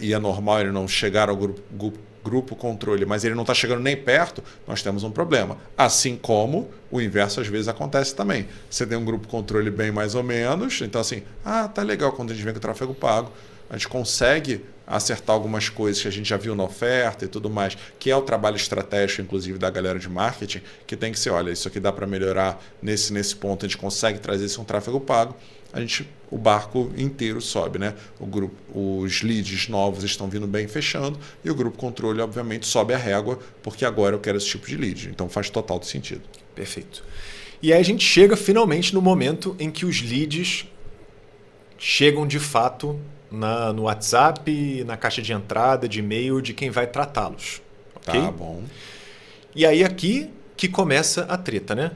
e é normal ele não chegar ao grupo controle, mas ele não está chegando nem perto, nós temos um problema. Assim como o inverso às vezes acontece também. Você tem um grupo controle bem mais ou menos, então assim, tá legal quando a gente vem com o tráfego pago, a gente consegue acertar algumas coisas que a gente já viu na oferta e tudo mais, que é o trabalho estratégico, inclusive, da galera de marketing, que tem que ser, olha, isso aqui dá para melhorar nesse ponto, a gente consegue trazer isso um tráfego pago, o barco inteiro sobe, né? Os leads novos estão vindo bem fechando e o grupo controle, obviamente, sobe a régua, porque agora eu quero esse tipo de lead. Então faz total sentido. Perfeito. E aí a gente chega finalmente no momento em que os leads chegam de fato no WhatsApp, na caixa de entrada, de e-mail de quem vai tratá-los. Okay? Tá bom. E aí aqui que começa a treta, né?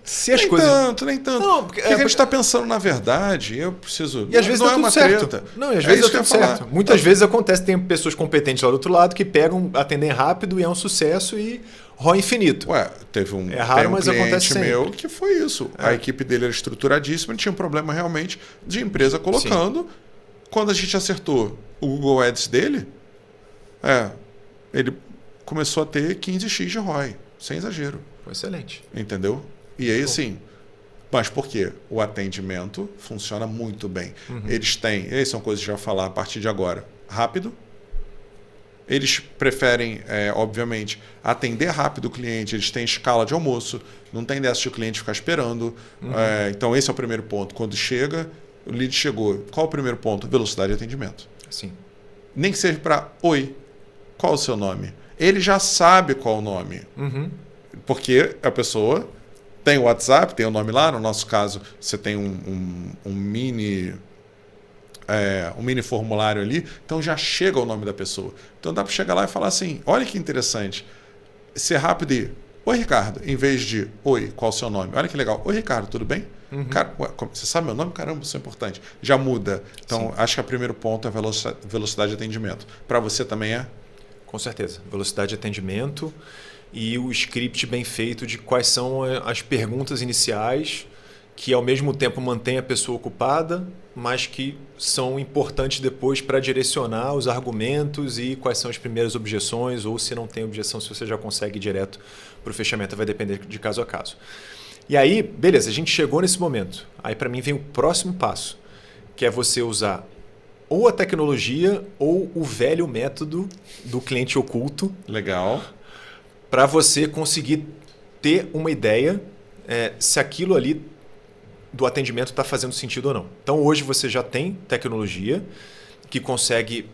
Se as nem coisas... tanto. Não, porque a gente está pensando na verdade, eu preciso... E às vezes não dá é tudo uma certo. treta. Não, e às vezes dá tudo certo. Falar. Muitas vezes acontece, tem pessoas competentes lá do outro lado que pegam, atendem rápido e é um sucesso e ROI infinito. Teve um, é raro, mas cliente acontece meu sempre. que foi isso. A equipe dele era estruturadíssima, ele tinha um problema realmente de empresa colocando. Sim. Quando a gente acertou o Google Ads dele, ele começou a ter 15x de ROI, sem exagero. Excelente. Entendeu? E aí, assim... Mas por quê? O atendimento funciona muito bem. Eles são coisas que eu já falar a partir de agora, rápido. Eles preferem, obviamente, atender rápido o cliente. Eles têm escala de almoço. Não tem dessa de o cliente ficar esperando. Então, esse é o primeiro ponto. Quando chega, o lead chegou. Qual é o primeiro ponto? Velocidade de atendimento. Sim. Nem que seja para, oi, qual o seu nome? Ele já sabe qual o nome. Porque a pessoa... Tem o WhatsApp, tem o nome lá. No nosso caso, você tem um mini formulário ali. Então já chega o nome da pessoa. Então dá para chegar lá e falar assim: olha que interessante. Ser rápido e oi, Ricardo, em vez de oi, qual o seu nome? Olha que legal. Oi, Ricardo, tudo bem? Cara, você sabe meu nome? Caramba, isso é importante. Já muda. Então Sim. Acho que o primeiro ponto é a velocidade de atendimento. Para você também é? Com certeza. Velocidade de atendimento. E o script bem feito de quais são as perguntas iniciais que, ao mesmo tempo, mantém a pessoa ocupada, mas que são importantes depois para direcionar os argumentos e quais são as primeiras objeções, ou se não tem objeção, se você já consegue ir direto para o fechamento, vai depender de caso a caso. E aí, beleza, a gente chegou nesse momento. Aí, para mim, vem o próximo passo, que é você usar ou a tecnologia ou o velho método do cliente oculto. Legal. Para você conseguir ter uma ideia se aquilo ali do atendimento está fazendo sentido ou não. Então, hoje você já tem tecnologia que consegue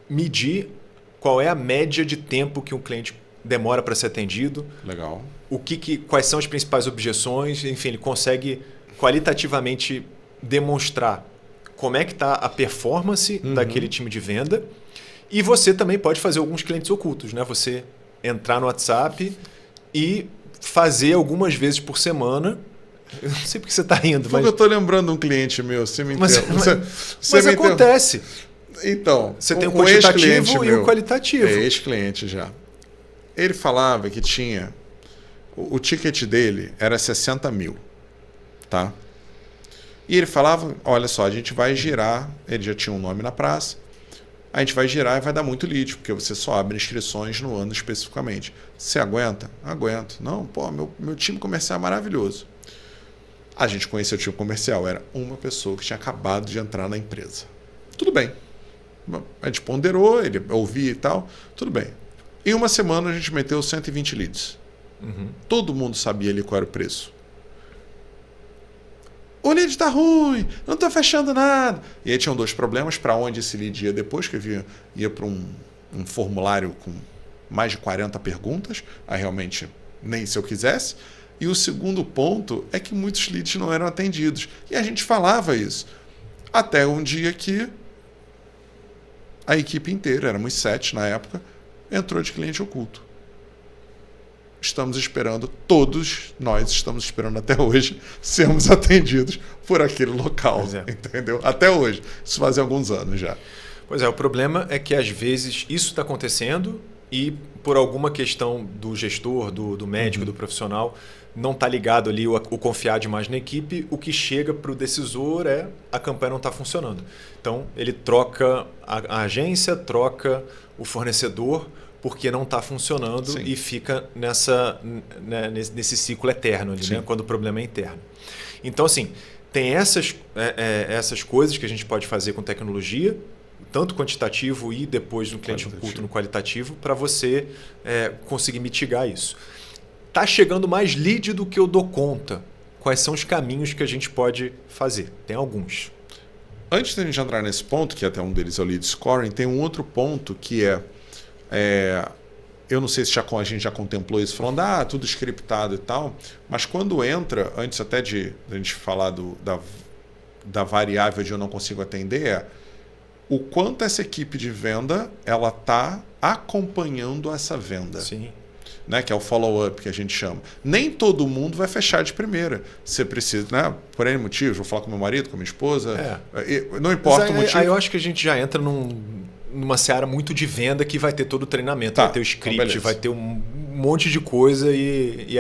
medir qual é a média de tempo que um cliente demora para ser atendido. Legal. Quais são as principais objeções. Enfim, ele consegue qualitativamente demonstrar como é que está a performance daquele time de venda. E você também pode fazer alguns clientes ocultos, né? Você entrar no WhatsApp e fazer algumas vezes por semana. Eu não sei porque você está rindo. Mas eu estou lembrando um cliente meu. Você me entendeu? Mas acontece. Então, você tem o quantitativo e o qualitativo. Ex-cliente já. Ele falava que tinha... O ticket dele era 60 mil. Tá? E ele falava, olha só, a gente vai girar... Ele já tinha um nome na praça. A gente vai girar e vai dar muito lead, porque você só abre inscrições no ano especificamente. Você aguenta? Aguento. Não, pô, meu time comercial é maravilhoso. A gente conhecia o time comercial, era uma pessoa que tinha acabado de entrar na empresa. Tudo bem. A gente ponderou, ele ouvia e tal, tudo bem. Em uma semana a gente meteu 120 leads. Todo mundo sabia ali qual era o preço. O lead está ruim, não estou fechando nada. E aí tinham dois problemas: para onde esse lead ia depois, que ia para um formulário com mais de 40 perguntas, aí realmente nem se eu quisesse. E o segundo ponto é que muitos leads não eram atendidos. E a gente falava isso. Até um dia que A equipe inteira, éramos 7 na época, entrou de cliente oculto. Estamos esperando, todos nós estamos esperando até hoje sermos atendidos por aquele local, entendeu? Até hoje. Isso faz alguns anos já. Pois é, o problema é que às vezes isso está acontecendo e por alguma questão do gestor, do médico, do profissional, não está ligado ali o confiar demais na equipe, o que chega para o decisor é a campanha não está funcionando. Então ele troca a agência, troca o fornecedor, porque não está funcionando. Sim. E fica nesse ciclo eterno ali, né? Quando o problema é interno. Então, assim, tem essas coisas que a gente pode fazer com tecnologia, tanto quantitativo e depois no cliente oculto no qualitativo, para você conseguir mitigar isso. Está chegando mais lead do que eu dou conta. Quais são os caminhos que a gente pode fazer? Tem alguns. Antes de a gente entrar nesse ponto, que até um deles é o lead scoring, tem um outro ponto que eu não sei se a gente já contemplou isso, falando, tudo scriptado e tal, mas quando entra, antes até de a gente falar da variável de eu não consigo atender, o quanto essa equipe de venda ela está acompanhando essa venda. Sim. Né, que é o follow-up que a gente chama. Nem todo mundo vai fechar de primeira. Você precisa, né, por N motivos, vou falar com meu marido, com minha esposa, não importa o motivo. Aí eu acho que a gente já entra numa seara muito de venda que vai ter todo o treinamento, vai ter o script, então vai ter um monte de coisa e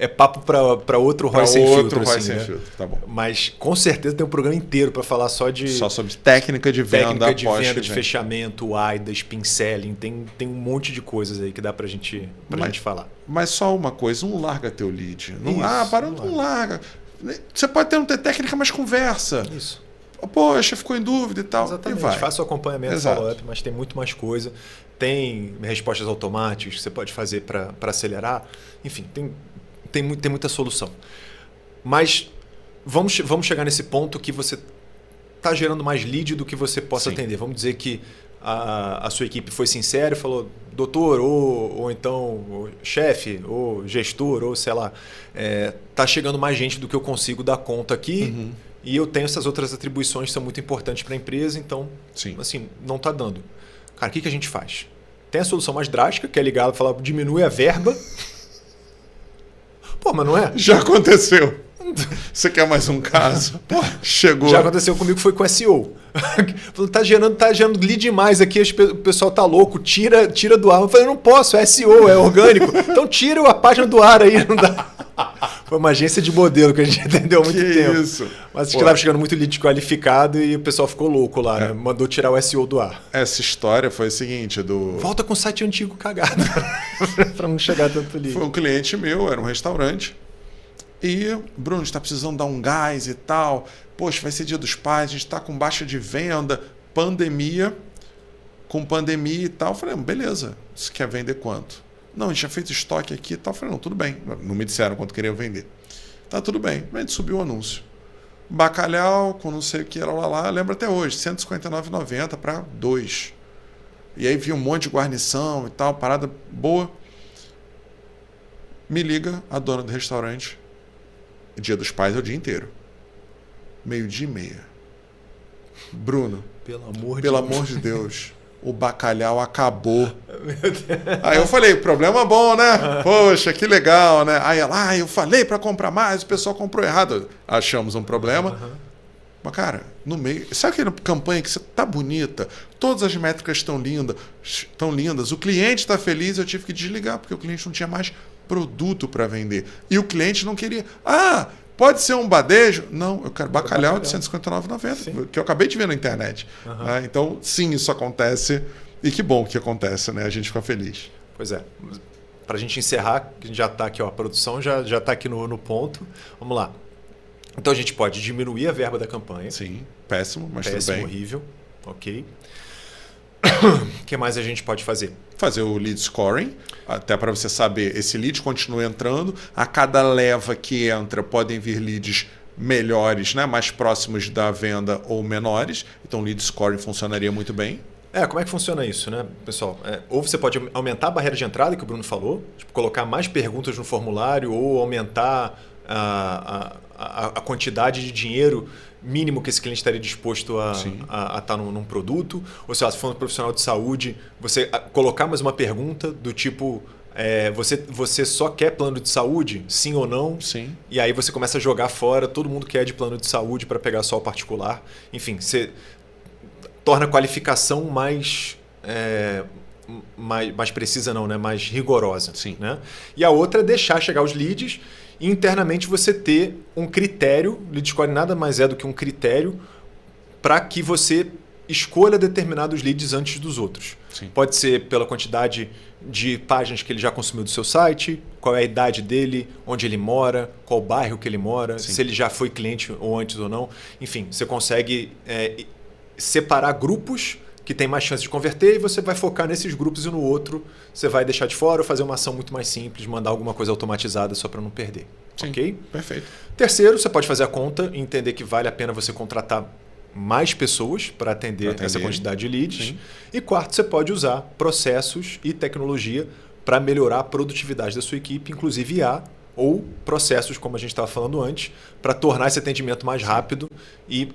é papo para outro Roy Sem Filtro. Assim, né? Tá bom. Mas com certeza tem um programa inteiro para falar só sobre técnica de venda, de fechamento, AIDA, spin selling, tem um monte de coisas aí que dá pra gente falar. Mas só uma coisa, não larga teu lead. Não larga. Você pode não ter técnica, mas conversa. Isso. Poxa, ficou em dúvida e tal. Exatamente. E vai. Faça o acompanhamento, follow-up, mas tem muito mais coisa. Tem respostas automáticas que você pode fazer para acelerar. Enfim, tem muita solução. Mas vamos chegar nesse ponto que você está gerando mais lead do que você possa atender. Vamos dizer que a sua equipe foi sincera e falou, doutor, ou então chefe, ou gestor, ou sei lá, está chegando mais gente do que eu consigo dar conta aqui. E eu tenho essas outras atribuições que são muito importantes para a empresa, então, assim, não está dando. Cara, o que a gente faz? Tem a solução mais drástica, que é ligar e falar, diminui a verba. Pô, mas não é? Já aconteceu. Você quer mais um caso? Pô, chegou. Já aconteceu comigo, foi com SEO. Falou, tá gerando lead demais aqui, o pessoal tá louco, tira do ar. Eu falei, não posso, é SEO, é orgânico. Então tira a página do ar aí, não dá. Foi uma agência de modelo que a gente entendeu há muito tempo. Isso. Mas estava chegando muito lead qualificado e o pessoal ficou louco lá, né? Mandou tirar o SEO do ar. Essa história foi a seguinte, Volta com o site antigo cagado, para não chegar tanto lead. Foi um cliente meu, era um restaurante. E, Bruno, a gente está precisando dar um gás e tal. Poxa, vai ser Dia dos Pais, a gente está com baixa de venda, pandemia e tal. Eu falei, beleza, você quer vender quanto? Não, a gente já fez estoque aqui e tal. Eu falei, não, tudo bem. Não me disseram quanto queriam vender. Tá, tudo bem. A gente subiu o anúncio. Bacalhau com não sei o que era lá. Lembro até hoje, R$ 159,90 para 2. E aí vi um monte de guarnição e tal, parada boa. Me liga a dona do restaurante. Dia dos Pais é o dia inteiro. 12:30. Bruno, pelo amor de Deus, o bacalhau acabou. Aí eu falei, problema bom, né? Poxa, que legal, né? Aí ela, eu falei para comprar mais, o pessoal comprou errado. Achamos um problema. Mas, cara, no meio... Sabe aquela campanha que você tá bonita, todas as métricas estão lindas, o cliente está feliz, eu tive que desligar, porque o cliente não tinha mais produto para vender. E o cliente não queria... pode ser um badejo? Não, eu quero bacalhau de R$ 159,90, que eu acabei de ver na internet. Então, sim, isso acontece. E que bom que acontece, né? A gente fica feliz. Pois é. Para a gente encerrar, que a gente já está aqui, ó, a produção já está aqui no ponto. Vamos lá. Então, a gente pode diminuir a verba da campanha. Sim, péssimo, mas péssimo, tudo bem. Horrível. Ok. O que mais a gente pode fazer? Fazer o lead scoring, até para você saber, esse lead continua entrando, a cada leva que entra podem vir leads melhores, né, mais próximos da venda ou menores, então o lead scoring funcionaria muito bem. Como é que funciona isso, né, pessoal? Ou você pode aumentar a barreira de entrada, que o Bruno falou, tipo, colocar mais perguntas no formulário ou aumentar a quantidade de dinheiro mínimo que esse cliente estaria disposto a estar num produto. Ou seja, se for um profissional de saúde, você colocar mais uma pergunta do tipo... você só quer plano de saúde? Sim ou não? Sim. E aí você começa a jogar fora, todo mundo quer de plano de saúde para pegar só o particular. Enfim, você torna a qualificação mais precisa, não, né? Mais rigorosa. Sim. Né? E a outra é deixar chegar os leads e internamente você ter um critério. Lead score nada mais é do que um critério para que você escolha determinados leads antes dos outros. Sim. Pode ser pela quantidade de páginas que ele já consumiu do seu site, qual é a idade dele, onde ele mora, qual bairro que ele mora, se ele já foi cliente ou antes ou não. Enfim, você consegue separar grupos que tem mais chance de converter e você vai focar nesses grupos e no outro você vai deixar de fora ou fazer uma ação muito mais simples, mandar alguma coisa automatizada só para não perder. Sim, ok? Perfeito. Terceiro, você pode fazer a conta e entender que vale a pena você contratar mais pessoas para atender essa quantidade de leads. Sim. E quarto, você pode usar processos e tecnologia para melhorar a produtividade da sua equipe, inclusive IA ou processos, como a gente estava falando antes, para tornar esse atendimento mais rápido e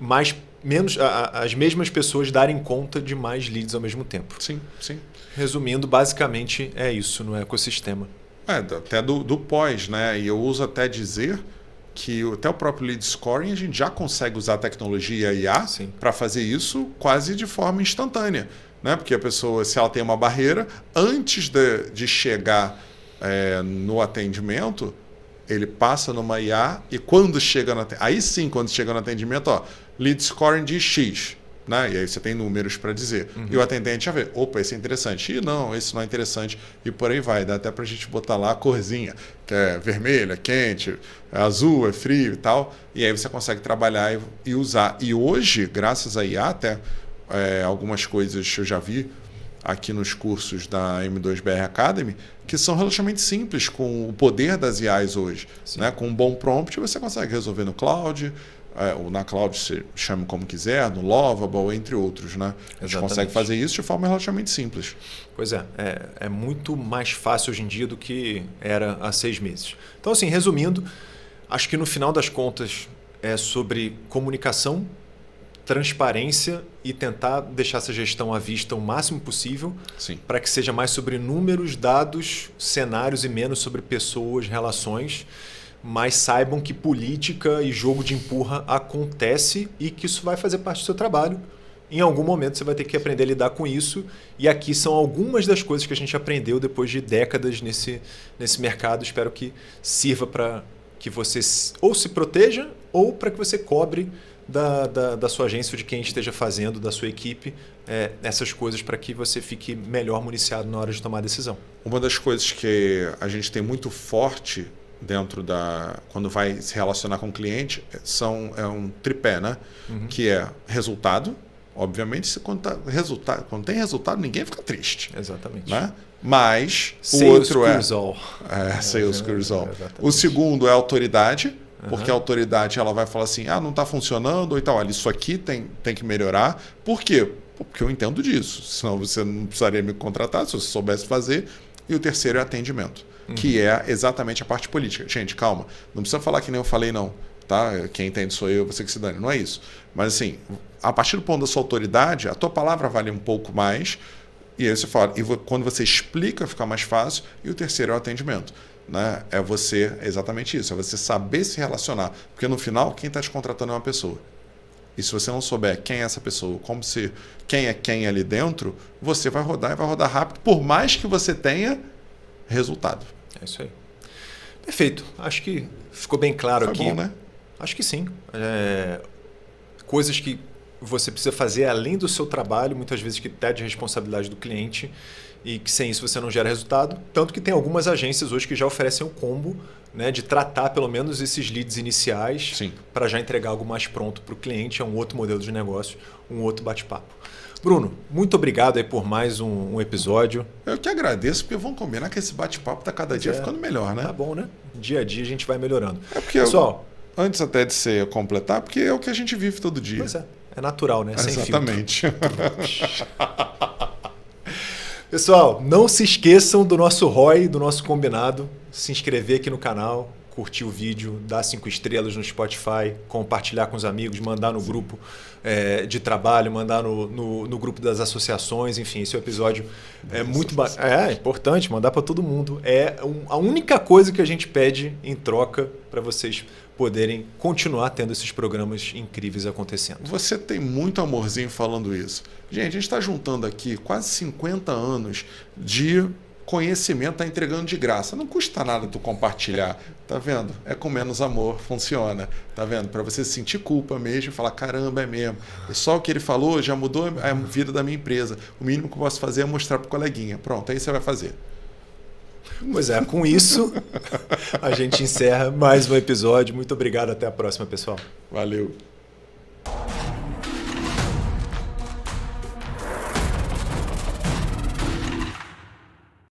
as mesmas pessoas darem conta de mais leads ao mesmo tempo. Sim, sim. Resumindo, basicamente é isso no ecossistema. Até do pós, né? E eu uso até dizer que até o próprio lead scoring a gente já consegue usar a tecnologia IA para fazer isso quase de forma instantânea. Né? Porque a pessoa, se ela tem uma barreira, antes de chegar no atendimento, ele passa numa IA e quando chega quando chega no atendimento, lead scoring de X. Né? E aí você tem números para dizer. E o atendente já vê, opa, esse é interessante. E não, esse não é interessante. E por aí vai. Dá até para a gente botar lá a corzinha, que é vermelha, quente, é azul, é frio e tal. E aí você consegue trabalhar e usar. E hoje, graças a IA, até algumas coisas eu já vi aqui nos cursos da M2BR Academy, que são relativamente simples com o poder das IAs hoje. Né? Com um bom prompt você consegue resolver no cloud, ou na cloud, você chama como quiser, no Lovable, entre outros. Né? A gente consegue fazer isso de forma relativamente simples. Pois é muito mais fácil hoje em dia do que era há 6 meses. Então, assim, resumindo, acho que no final das contas é sobre comunicação, transparência e tentar deixar essa gestão à vista o máximo possível para que seja mais sobre números, dados, cenários e menos sobre pessoas, relações, mas saibam que política e jogo de empurra acontece e que isso vai fazer parte do seu trabalho. Em algum momento você vai ter que aprender a lidar com isso e aqui são algumas das coisas que a gente aprendeu depois de décadas nesse mercado. Espero que sirva para que você ou se proteja ou para que você cobre da sua agência ou de quem esteja fazendo, da sua equipe, essas coisas para que você fique melhor municiado na hora de tomar a decisão. Uma das coisas que a gente tem muito forte dentro quando vai se relacionar com o cliente é um tripé, né? Que é resultado. Obviamente, quando tem resultado, ninguém fica triste. Exatamente. Né? Mas sales o outro cures all. Sales cures all. O segundo é autoridade, porque a autoridade ela vai falar assim, não está funcionando, ou então, olha, isso aqui tem que melhorar. Por quê? Porque eu entendo disso. Senão você não precisaria me contratar se você soubesse fazer. E o terceiro é atendimento, que é exatamente a parte política. Gente, calma, não precisa falar que nem eu falei, não. Tá? Quem entende sou eu, você que se dane. Não é isso. Mas assim, a partir do ponto da sua autoridade, a tua palavra vale um pouco mais. E aí você fala, e quando você explica, fica mais fácil. E o terceiro é o atendimento. Né? É exatamente isso, é você saber se relacionar. Porque no final, quem está te contratando é uma pessoa. E se você não souber quem é essa pessoa, quem é quem ali dentro, você vai rodar e vai rodar rápido, por mais que você tenha resultado. É isso aí. Perfeito. Acho que ficou bem claro aqui. Bom, né? Acho que sim. Coisas que você precisa fazer além do seu trabalho, muitas vezes que é de responsabilidade do cliente e que sem isso você não gera resultado. Tanto que tem algumas agências hoje que já oferecem o combo, né, de tratar pelo menos esses leads iniciais para já entregar algo mais pronto para o cliente. É um outro modelo de negócio, um outro bate-papo. Bruno, muito obrigado aí por mais um episódio. Eu que agradeço, porque vamos combinar que esse bate-papo está cada dia ficando melhor, né? Tá bom, né? Dia a dia a gente vai melhorando. Porque pessoal, antes até de você completar, porque é o que a gente vive todo dia. Pois é natural, né? Sem exatamente. Pessoal, não se esqueçam do nosso ROI, do nosso combinado, se inscrever aqui no canal, curtir o vídeo, dar 5 estrelas no Spotify, compartilhar com os amigos, mandar no grupo de trabalho, mandar no grupo das associações, enfim, esse episódio é muito importante, mandar para todo mundo. É a única coisa que a gente pede em troca para vocês poderem continuar tendo esses programas incríveis acontecendo. Você tem muito amorzinho falando isso. Gente, a gente está juntando aqui quase 50 anos de conhecimento, tá entregando de graça. Não custa nada tu compartilhar, tá vendo? É com menos amor, funciona, tá vendo? Para você sentir culpa mesmo e falar, caramba, é mesmo. E só o que ele falou já mudou a vida da minha empresa. O mínimo que eu posso fazer é mostrar pro coleguinha. Pronto, aí você vai fazer. Pois é, com isso a gente encerra mais um episódio. Muito obrigado, até a próxima, pessoal. Valeu.